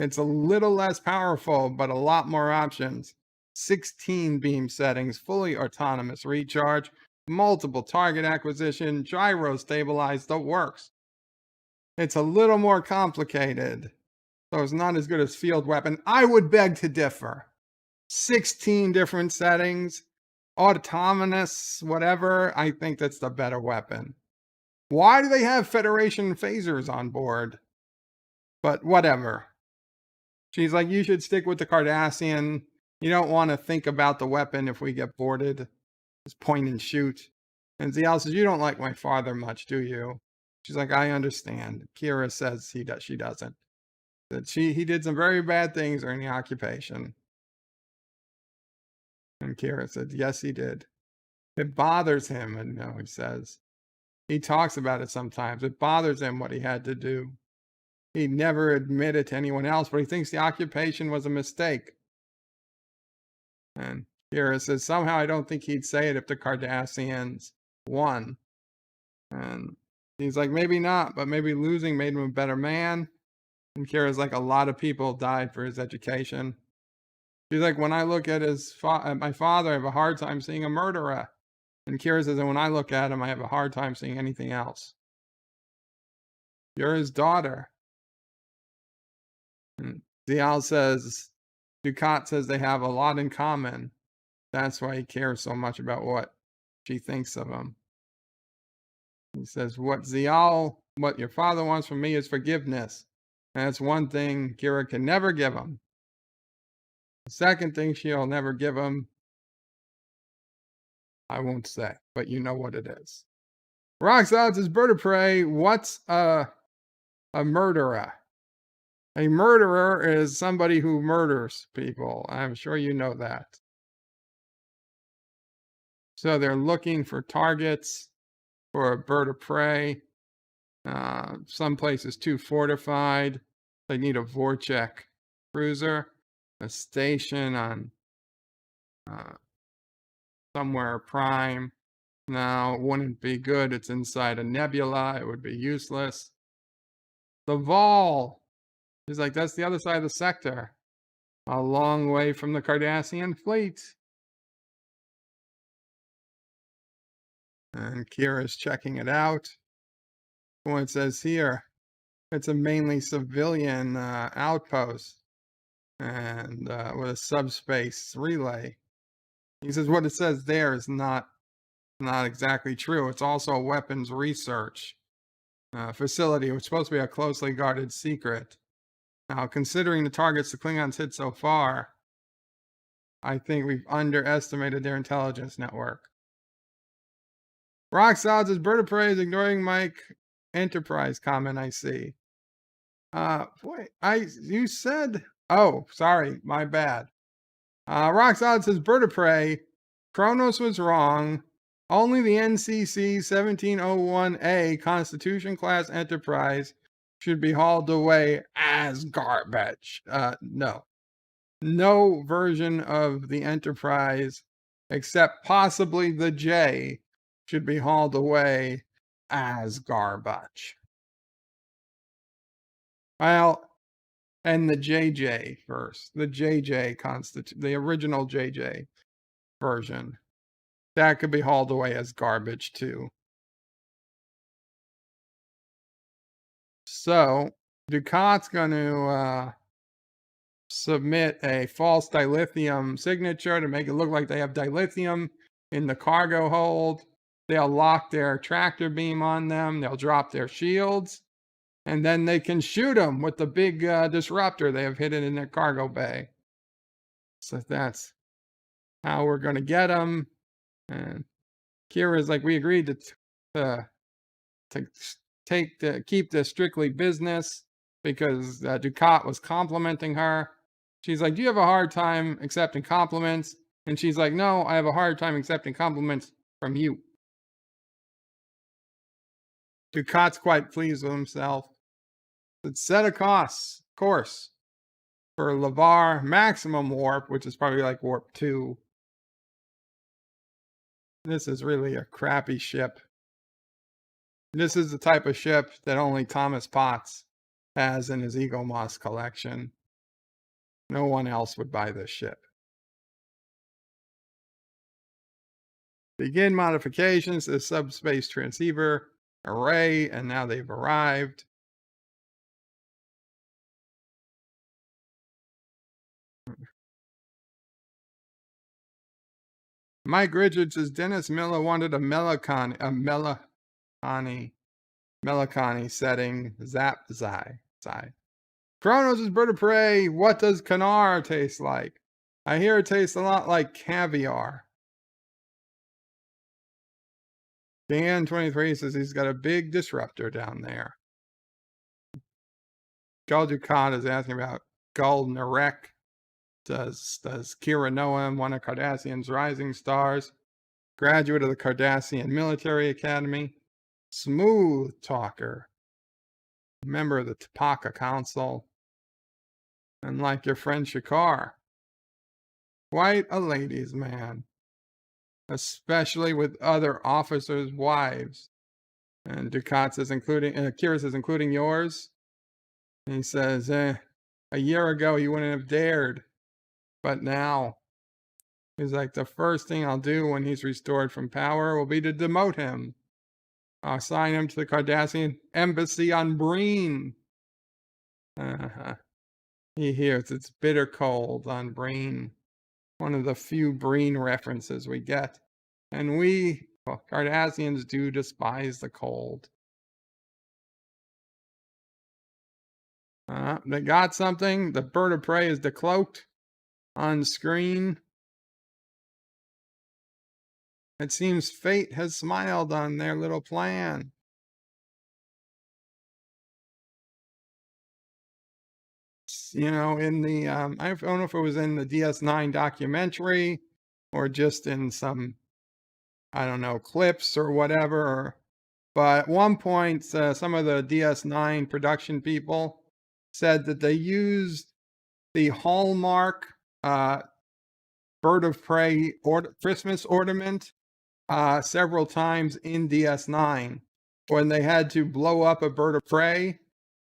It's a little less powerful, but a lot more options. 16 beam settings, fully autonomous recharge, multiple target acquisition, gyro stabilized, the works. It's a little more complicated, so it's not as good as field weapon. I would beg to differ. 16 different settings, autonomous, whatever. I think that's the better weapon. Why do they have Federation phasers on board? But whatever. She's like, you should stick with the Cardassian. You don't want to think about the weapon if we get boarded. Just point and shoot. And Ziyal says, you don't like my father much, do you? She's like, I understand. Kira says she doesn't. That he did some very bad things during the occupation. And Kira said, yes, he did. It bothers him, and no, he says. He talks about it sometimes. It bothers him what he had to do. He never admitted to anyone else, but he thinks the occupation was a mistake. And Kira says, somehow I don't think he'd say it if the Cardassians won. And he's like, maybe not, but maybe losing made him a better man. And Kira's like, a lot of people died for his education. She's like, when I look at my father, I have a hard time seeing a murderer. And Kira says, and when I look at him, I have a hard time seeing anything else. You're his daughter. And Ziyal says, Dukat says they have a lot in common. That's why he cares so much about what she thinks of him. He says, what your father wants from me is forgiveness. And that's one thing Kira can never give him. The second thing she'll never give him, I won't say, but you know what it is. Roxodds is bird of prey. What's a murderer? A murderer is somebody who murders people. I'm sure you know that. So they're looking for targets for a bird of prey. Some places too fortified. They need a Vorchek cruiser, a station on somewhere prime. Now, it wouldn't be good. It's inside a nebula. It would be useless. The Vol. He's like, that's the other side of the sector. A long way from the Cardassian fleet. And Kira's checking it out. Well, it says here, it's a mainly civilian outpost. And with a subspace relay. He says what it says there is not exactly true. It's also a weapons research facility. It was supposed to be a closely guarded secret. Now, considering the targets the Klingons hit so far, I think we've underestimated their intelligence network. Roxodds is bird of prey is ignoring Mike Enterprise comment I see. You said, oh, sorry, my bad. Roxodds says bird of prey, Kronos was wrong. Only the NCC 1701A Constitution class Enterprise should be hauled away as garbage. No. No version of the Enterprise, except possibly the J, should be hauled away as garbage. Well, and the JJ first. The JJ the original JJ version. That could be hauled away as garbage too. So, Dukat's going to submit a false dilithium signature to make it look like they have dilithium in the cargo hold. They'll lock their tractor beam on them. They'll drop their shields. And then they can shoot them with the big disruptor they have hidden in their cargo bay. So that's how we're going to get them. And Kira's like, we agreed to keep this strictly business because Dukat was complimenting her. She's like, do you have a hard time accepting compliments? And she's like, no, I have a hard time accepting compliments from you. Dukat's quite pleased with himself. It's set a course for Lavar maximum warp, which is probably like warp 2. This is really a crappy ship. This is the type of ship that only Thomas Potts has in his Ego Moss collection. No one else would buy this ship. Begin modifications to the subspace transceiver array, and now they've arrived. Mike Richards says Dennis Miller wanted a Melancholy setting. Zap Zai. Kronos is bird of prey. What does Kanar taste like? I hear it tastes a lot like caviar. Dan23 says he's got a big disruptor down there. Gul Dukat is asking about Gul Narek. Does Kira know him? One of Cardassian's rising stars. Graduate of the Cardassian Military Academy. Smooth talker. Member of the Tapaka Council. And like your friend Shakar. Quite a ladies' man. Especially with other officers' wives. And Dukat says, Kira says, including yours. And he says, a year ago you wouldn't have dared. But now, he's like, the first thing I'll do when he's restored from power will be to demote him. I'll assign him to the Cardassian embassy on Breen. He hears it's bitter cold on Breen. One of the few Breen references we get. And we, Cardassians, do despise the cold. They got something. The bird of prey is decloaked on screen. It seems fate has smiled on their little plan. You know, in the, I don't know if it was in the DS9 documentary or just in some, I don't know, clips or whatever. But at one point, some of the DS9 production people said that they used the Hallmark bird of prey Christmas ornament several times in DS9. When they had to blow up a bird of prey,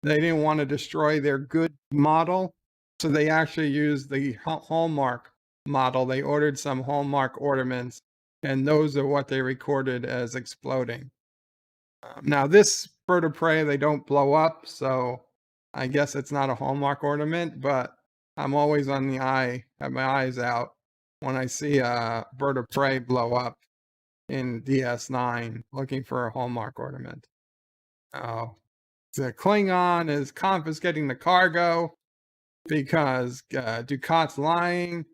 they didn't want to destroy their good model, so they actually used the Hallmark model. They ordered some Hallmark ornaments, and those are what they recorded as exploding. Now this bird of prey, they don't blow up, so I guess it's not a Hallmark ornament, but I'm always on the eye, have my eyes out when I see a bird of prey blow up in DS9, looking for a Hallmark ornament. Oh, the Klingon is confiscating the cargo because Dukat's lying.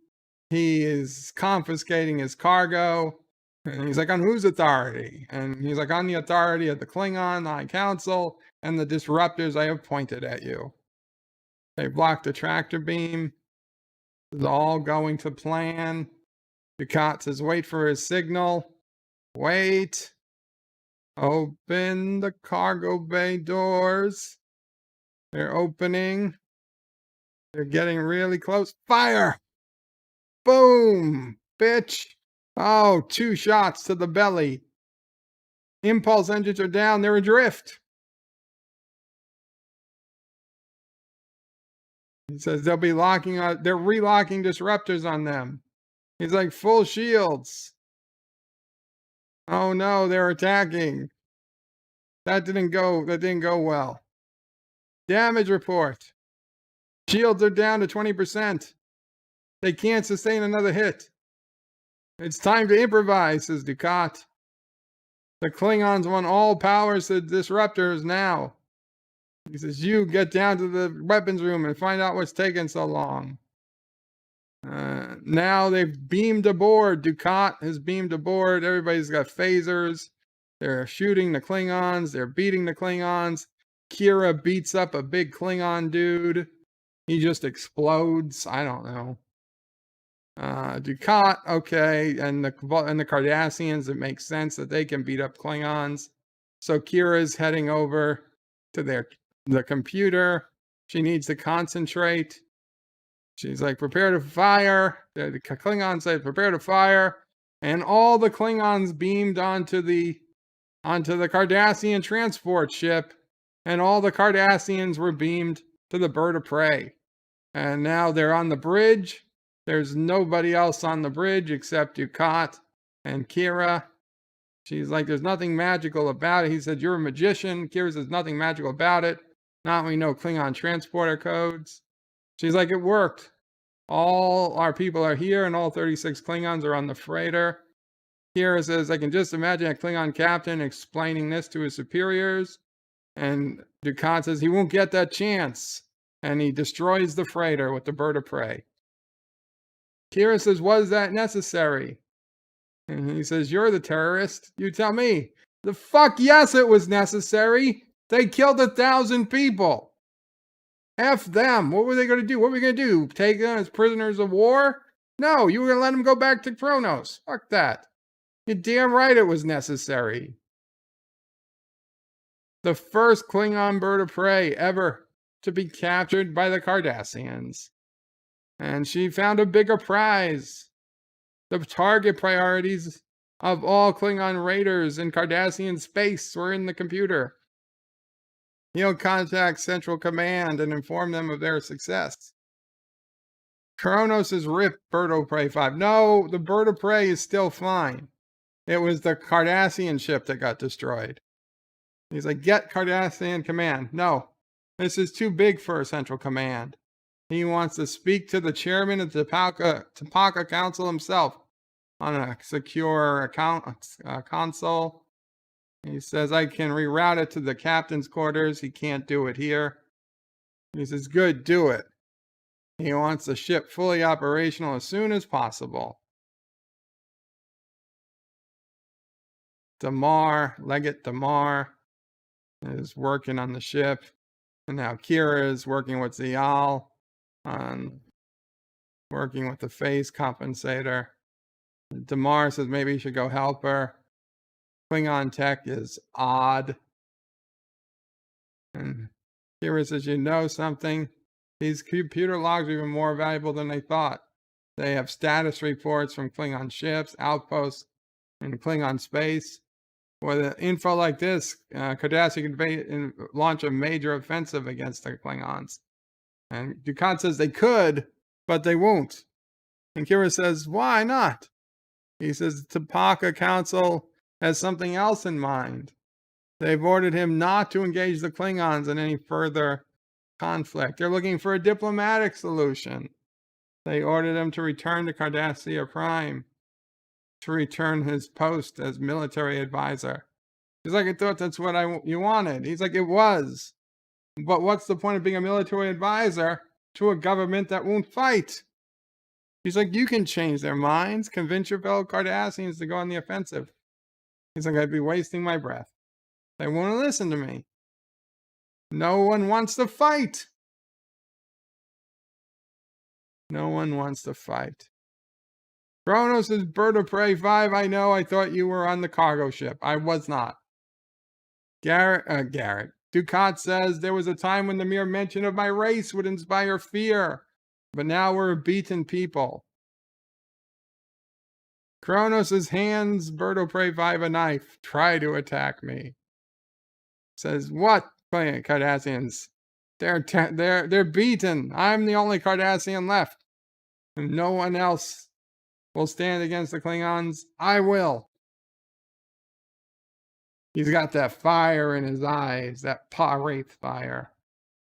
He is confiscating his cargo. And he's like, on whose authority? And he's like, on the authority of the Klingon High Council and the disruptors I have pointed at you. They blocked the tractor beam. It's all going to plan. Dukat says, wait for his signal. Wait. Open the cargo bay doors. They're opening. They're getting really close. Fire! Boom! Bitch! Oh, 2 shots to the belly. Impulse engines are down. They're adrift. He says they'll be locking on. They're relocking disruptors on them. He's like, full shields. Oh no, they're attacking. That didn't go well. Damage report. Shields are down to 20%. They can't sustain another hit. It's time to improvise, says Dukat. The Klingons want all powers to disruptors now. He says, you get down to the weapons room and find out what's taking so long. Now they've beamed aboard. Dukat has beamed aboard. Everybody's got phasers. They're shooting the Klingons. They're beating the Klingons. Kira beats up a big Klingon dude. He just explodes. I don't know. Dukat, okay, and the Cardassians, it makes sense that they can beat up Klingons. So Kira's heading over to the computer. She needs to concentrate. She's like, prepare to fire. The Klingons say, prepare to fire. And all the Klingons beamed onto the Cardassian transport ship. And all the Cardassians were beamed to the bird of prey. And now they're on the bridge. There's nobody else on the bridge except Dukat and Kira. She's like, there's nothing magical about it. He said, you're a magician. Kira says, nothing magical about it. Not we know Klingon transporter codes. She's like, it worked. All our people are here and all 36 Klingons are on the freighter. Kira says, I can just imagine a Klingon captain explaining this to his superiors. And Dukat says he won't get that chance. And he destroys the freighter with the bird of prey. Kira says, was that necessary? And he says, you're the terrorist. You tell me. The fuck yes, it was necessary. They killed 1,000 people. F them. What were they going to do? What were we going to do? Take them as prisoners of war? No, you were going to let them go back to Kronos. Fuck that. You're damn right it was necessary. The first Klingon bird of prey ever to be captured by the Cardassians. And she found a bigger prize. The target priorities of all Klingon raiders in Cardassian space were in the computer. He'll contact Central Command and inform them of their success. Kronos has ripped Bird of Prey 5. No, the Bird of Prey is still fine. It was the Cardassian ship that got destroyed. He's like, get Cardassian Command. No, this is too big for a Central Command. He wants to speak to the chairman of the Tapaka Council himself on a secure console. He says, I can reroute it to the captain's quarters. He can't do it here. He says, good, do it. He wants the ship fully operational as soon as possible. Legate Damar is working on the ship. And now Kira is working with Ziyal on working with the phase compensator. Damar says maybe you should go help her. Klingon tech is odd. And Kira says, you know something? These computer logs are even more valuable than they thought. They have status reports from Klingon ships, outposts, and Klingon space. With info like this, Cardassian could launch a major offensive against the Klingons. And Dukat says they could, but they won't. And Kira says, why not? He says the Tapaka Council has something else in mind. They've ordered him not to engage the Klingons in any further conflict. They're looking for a diplomatic solution. They ordered him to return to Cardassia Prime, to return his post as military advisor. He's like, I thought that's what you wanted. He's like, it was. But what's the point of being a military advisor to a government that won't fight? He's like, you can change their minds, convince your fellow Cardassians to go on the offensive. He's like, I'd be wasting my breath. They won't listen to me. No one wants to fight. No one wants to fight. Kronos is Bird of Prey 5. I know, I thought you were on the cargo ship. I was not. Garrett. Dukat says, there was a time when the mere mention of my race would inspire fear. But now we're a beaten people. Kronos' hands Bird of Prey 5 a knife. Try to attack me. Says, what? Cardassians. They're beaten. I'm the only Cardassian left. And no one else will stand against the Klingons. I will. He's got that fire in his eyes, that Pa-Wraith fire.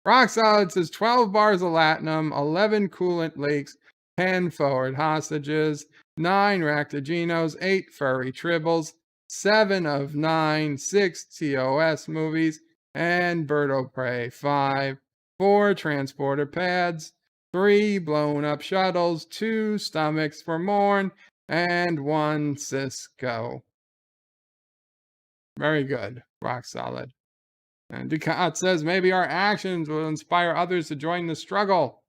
Rock Solid says 12 bars of latinum, 11 coolant leaks, 10 forward hostages, 9 Ractogenos, 8 furry tribbles, 7 of 9, 6 TOS movies, and Bird of Prey 5, 4 transporter pads, 3 blown up shuttles, 2 stomachs for Morn, and 1 Cisco. Very good. Rock solid. And Dukat says maybe our actions will inspire others to join the struggle.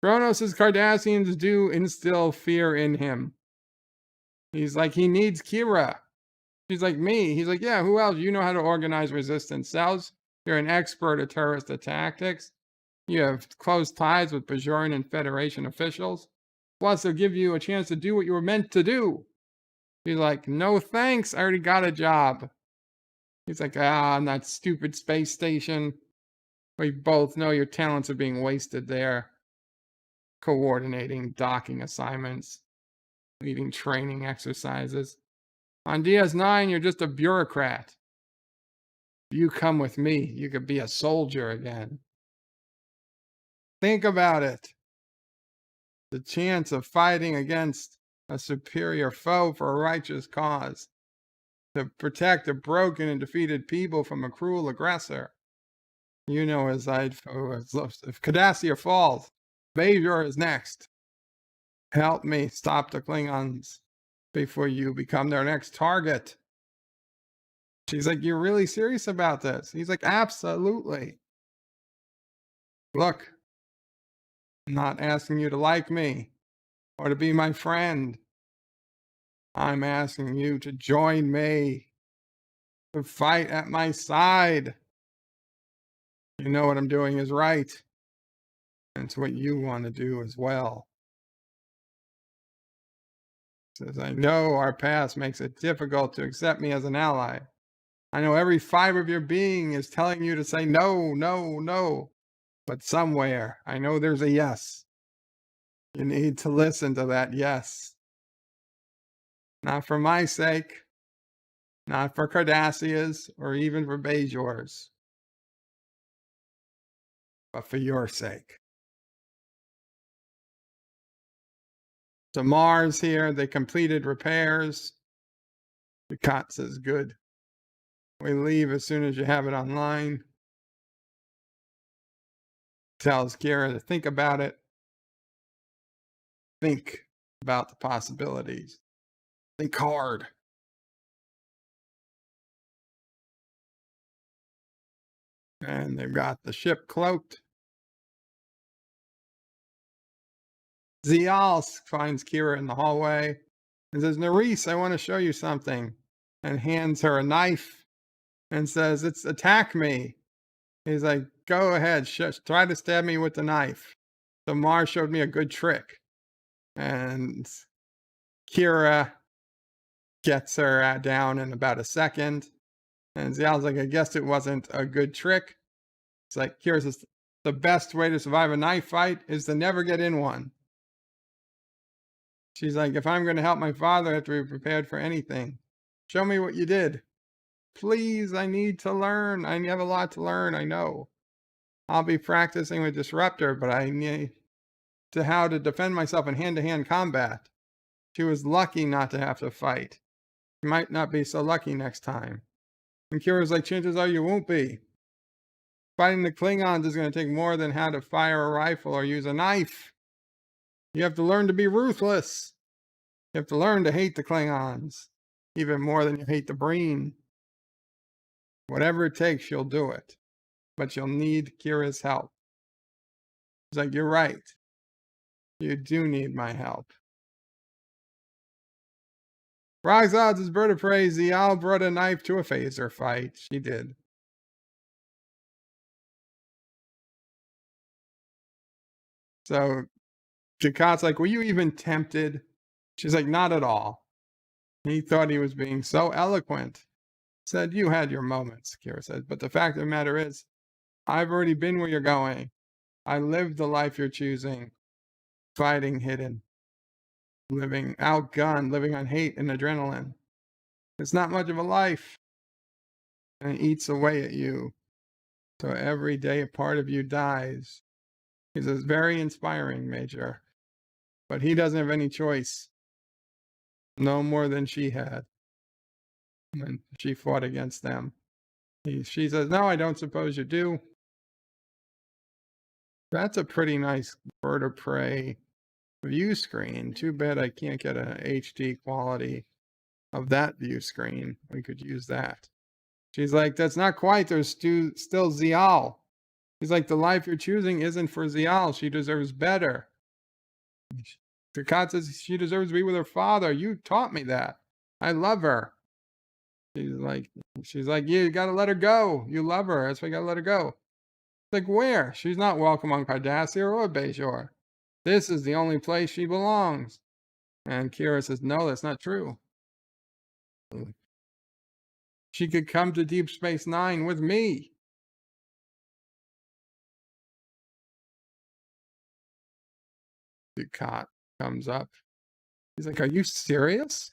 Kronos' Cardassians do instill fear in him. He's like, he needs Kira. She's like, me. He's like, yeah, who else? You know how to organize resistance cells. You're an expert at terrorist tactics. You have close ties with Bajoran and Federation officials. Plus, they'll give you a chance to do what you were meant to do. He's like, no thanks, I already got a job. He's like, on that stupid space station. We both know your talents are being wasted there. Coordinating docking assignments. Leading training exercises. On DS9, you're just a bureaucrat. If you come with me, you could be a soldier again. Think about it. The chance of fighting against a superior foe for a righteous cause, to protect a broken and defeated people from a cruel aggressor. You know, as if Cardassia falls, Bajor is next. Help me stop the Klingons before you become their next target. She's like, you're really serious about this? He's like, absolutely. Look, I'm not asking you to like me or to be my friend. I'm asking you to join me, to fight at my side. You know what I'm doing is right. And it's what you want to do as well. Says, I know our past makes it difficult to accept me as an ally. I know every fiber of your being is telling you to say no, no, no. But somewhere, I know there's a yes. You need to listen to that yes. Not for my sake, not for Cardassia's or even for Bajor's, but for your sake. To Mars here, they completed repairs. Dukat says, good. We leave as soon as you have it online. Tells Kira to think about it. Think about the possibilities. Think hard. And they've got the ship cloaked. Ziyal finds Kira in the hallway and says, Nerys, I want to show you something. And hands her a knife and says, it's attack me. He's like, go ahead, try to stab me with the knife. So Mars showed me a good trick. And Kira gets her down in about a second. And Ziyal's like, I guess it wasn't a good trick. It's like, Kira says, the best way to survive a knife fight is to never get in one. She's like, if I'm going to help my father, I have to be prepared for anything. Show me what you did. Please, I need to learn. I have a lot to learn, I know. I'll be practicing with Disruptor, but I need to how to defend myself in hand-to-hand combat. She was lucky not to have to fight. She might not be so lucky next time. And Kira's like, chances are you won't be. Fighting the Klingons is going to take more than how to fire a rifle or use a knife. You have to learn to be ruthless. You have to learn to hate the Klingons, even more than you hate the Breen. Whatever it takes, you'll do it. But you'll need Kira's help. He's like, you're right. You do need my help. Rog's odds is bird of prey. Ziyal brought a knife to a phaser fight. She did. So Dukat's like, were you even tempted? She's like, not at all. He thought he was being so eloquent. Said, you had your moments, Kira said. But the fact of the matter is, I've already been where you're going. I lived the life you're choosing. Fighting hidden. Living outgunned, living on hate and adrenaline. It's not much of a life. And it eats away at you. So every day a part of you dies. He says, very inspiring, Major. But he doesn't have any choice. No more than she had when she fought against them. She says, no, I don't suppose you do. That's a pretty nice bird of prey view screen. Too bad I can't get an HD quality of that view screen. We could use that. She's like, that's not quite. There's still Ziyal. He's like, the life you're choosing isn't for Ziyal. She deserves better. Dukat says she deserves to be with her father. You taught me that. I love her. She's like, you gotta let her go. You love her. That's why you gotta let her go. It's like, where? She's not welcome on Cardassia or Bajor. This is the only place she belongs. And Kira says, no, that's not true. She could come to Deep Space Nine with me. Dukat comes up. He's like, are you serious?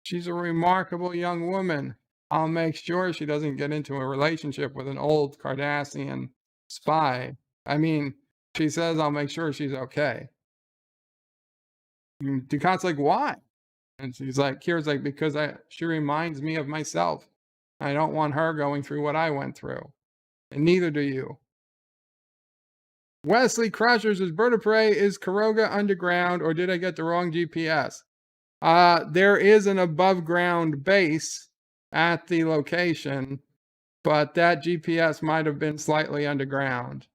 She's a remarkable young woman. I'll make sure she doesn't get into a relationship with an old Cardassian spy. I mean, she says I'll make sure she's okay. And Dukat's like, why? And she's like, Kira's like, because she reminds me of myself. I don't want her going through what I went through. And neither do you. Wesley Crushers is Bird of Prey. Is Karoga underground, or did I get the wrong GPS? There is an above ground base at the location, but that GPS might have been slightly underground.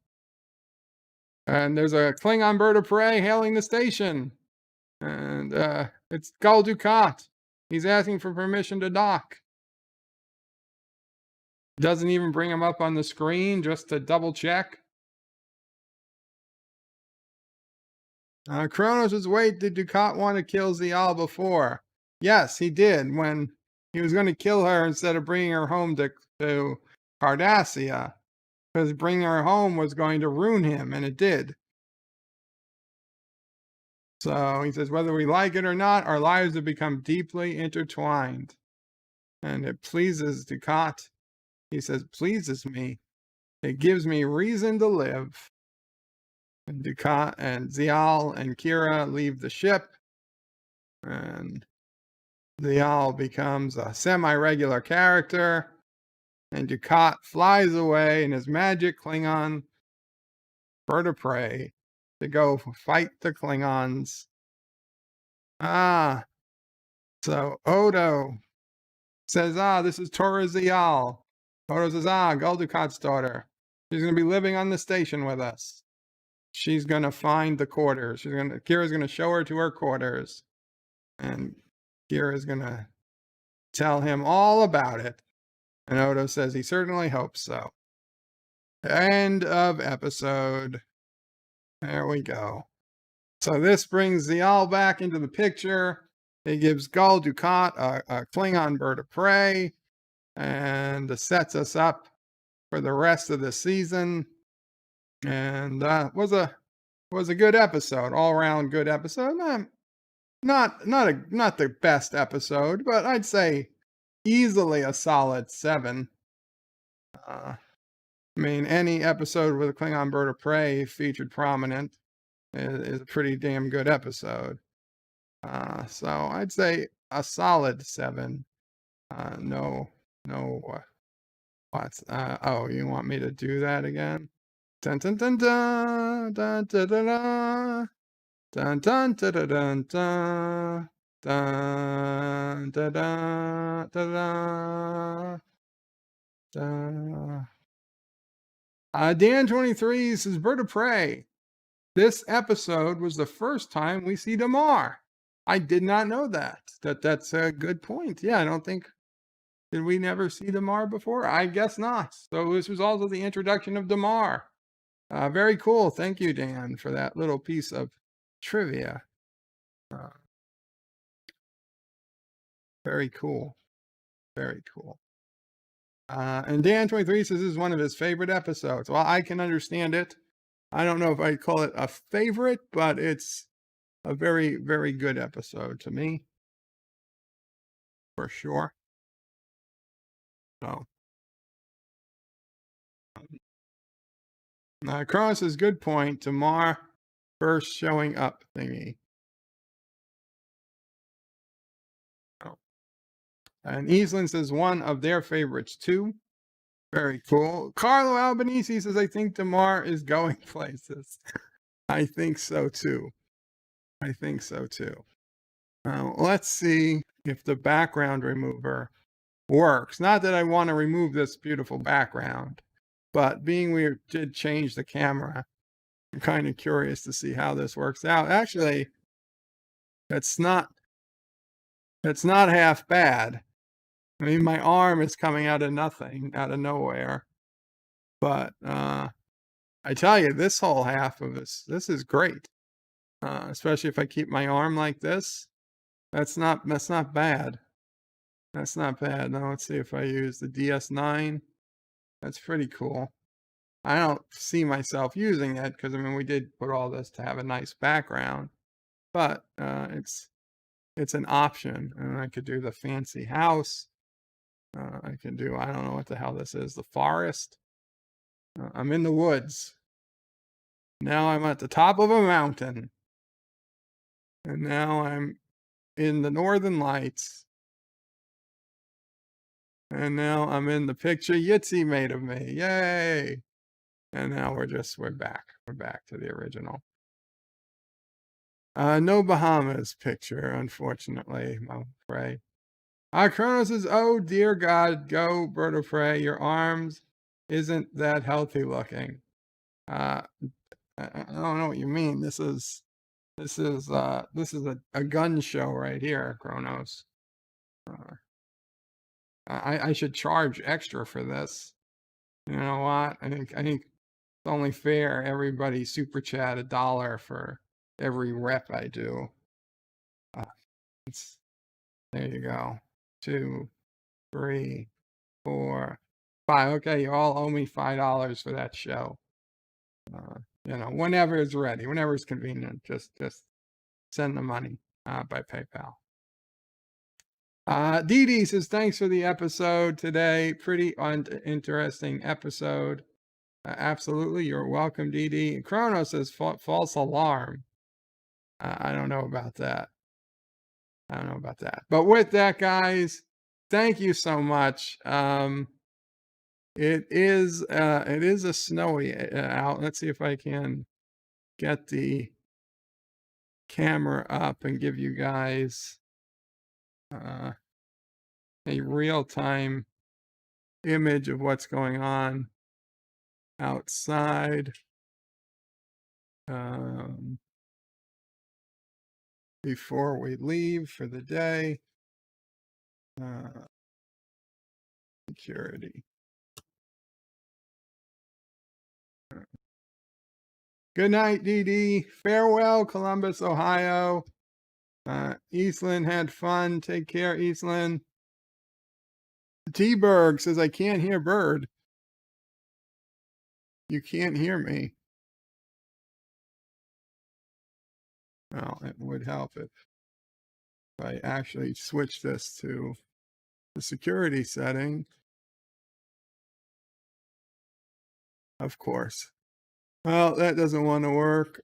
And there's a Klingon bird of prey hailing the station. And it's Gul Dukat. He's asking for permission to dock. Doesn't even bring him up on the screen just to double check. Kronos is, wait, did Dukat want to kill Ziyal before? Yes, he did, when he was going to kill her instead of bringing her home to Cardassia, because bringing her home was going to ruin him, and it did. So he says, whether we like it or not, our lives have become deeply intertwined. And it pleases Dukat. He says, pleases me. It gives me reason to live. And Dukat and Ziyal and Kira leave the ship. And Ziyal becomes a semi-regular character. And Dukat flies away in his magic Klingon bird of prey to go fight the Klingons. So Odo says, this is Tora Ziyal. Odo says, Gul Dukat's daughter. She's going to be living on the station with us. She's going to find the quarters. Kira's going to show her to her quarters. And Kira's going to tell him all about it. And Odo says he certainly hopes so. End of episode. There we go. So this brings Ziyal back into the picture. It gives Gul Dukat a Klingon bird of prey. And sets us up for the rest of the season. And was a good episode, all around good episode. Not the best episode, but I'd say easily a solid 7. I mean, any episode with a Klingon bird of prey featured prominent is a pretty damn good episode. So I'd say a solid 7. What's you want me to do that again? Dun dun dun dun dun dun dun dun dun dun dun dun dun dun dun dun. Dan23 says Bird of Prey. This episode was the first time we see Damar. I did not know that. That's a good point. Yeah, I don't think. Did we never see Damar before? I guess not. So this was also the introduction of Damar. Very cool. Thank you, Dan, for that little piece of trivia. Very cool. Very cool. And Dan23 says this is one of his favorite episodes. Well, I can understand it. I don't know if I'd call it a favorite, but it's a very, very good episode to me. For sure. So. Cross is good point. Damar first showing up thingy. Oh. And Eastland says one of their favorites too. Very cool. Carlo Albanese says, I think Damar is going places. I think so too. Let's see if the background remover works. Not that I want to remove this beautiful background, but being we did change the camera, I'm kind of curious to see how this works out. Actually, it's not half bad. I mean, my arm is coming out of nothing, out of nowhere. But I tell you, this whole half of this is great. Especially if I keep my arm like this. That's not bad. That's not bad. Now let's see if I use the DS9. That's pretty cool. I don't see myself using it because, I mean, we did put all this to have a nice background. But it's an option. And I could do the fancy house. I can do, I don't know what the hell this is, the forest. I'm in the woods. Now I'm at the top of a mountain. And now I'm in the Northern Lights. And now I'm in the picture Yitzy made of me. Yay! And now we're back. We're back to the original. No Bahamas picture, unfortunately, I'm afraid. Kronos says, oh dear God, go Bird of Prey. Your arms isn't that healthy looking. I don't know what you mean. This is a gun show right here, Kronos. I should charge extra for this. You know what? I think it's only fair. Everybody super chat $1 for every rep I do. There you go. 2, 3, 4, 5. Okay, you all owe me $5 for that show. You know, whenever it's ready, whenever it's convenient, just send the money by PayPal. Dee Dee says, thanks for the episode today. Pretty interesting episode. Absolutely. You're welcome, Dee Dee. Chrono says, false alarm. I don't know about that. But with that, guys, thank you so much. It is a snowy out. Let's see if I can get the camera up and give you guys a real-time image of what's going on outside. Before we leave for the day. Security. Good night, Dee Dee. Farewell, Columbus, Ohio. Eastland had fun. Take care, Eastland. T-Berg says, I can't hear Bird. You can't hear me. Well, it would help if I actually switch this to the security setting. Of course. Well, that doesn't want to work.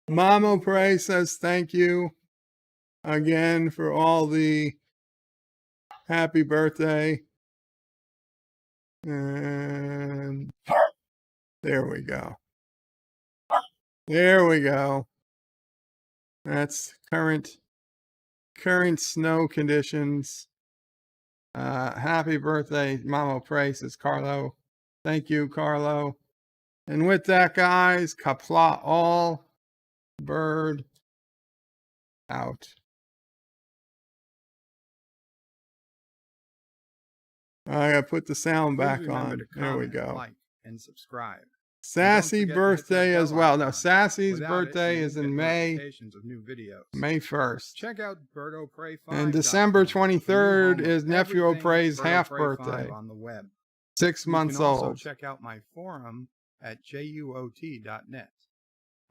Mamo Pray says thank you again for all the happy birthday. And there we go. There we go. That's current snow conditions. Happy birthday, Mamo Pray, says Carlo. Thank you, Carlo. And with that, guys, Qapla all. Bird out. I gotta put the sound back on. There we go. Like and subscribe. Sassy birthday as well. Now, Sassy's birthday is in May. Of new videos. May 1st. Check out BirdOPray5. And December 23rd is Nephew O'Pray's half birthday. On the web. 6 months old. Also check out my forum at juot.net.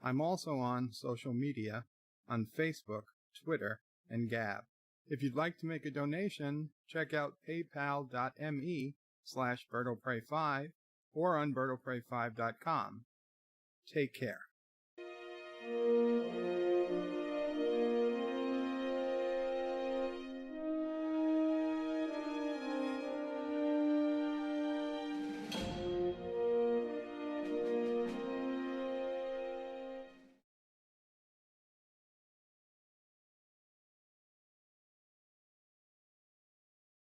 I'm also on social media on Facebook, Twitter, and Gab. If you'd like to make a donation, check out paypal.me/BirdOPray5 or on birdopray5.com. Take care.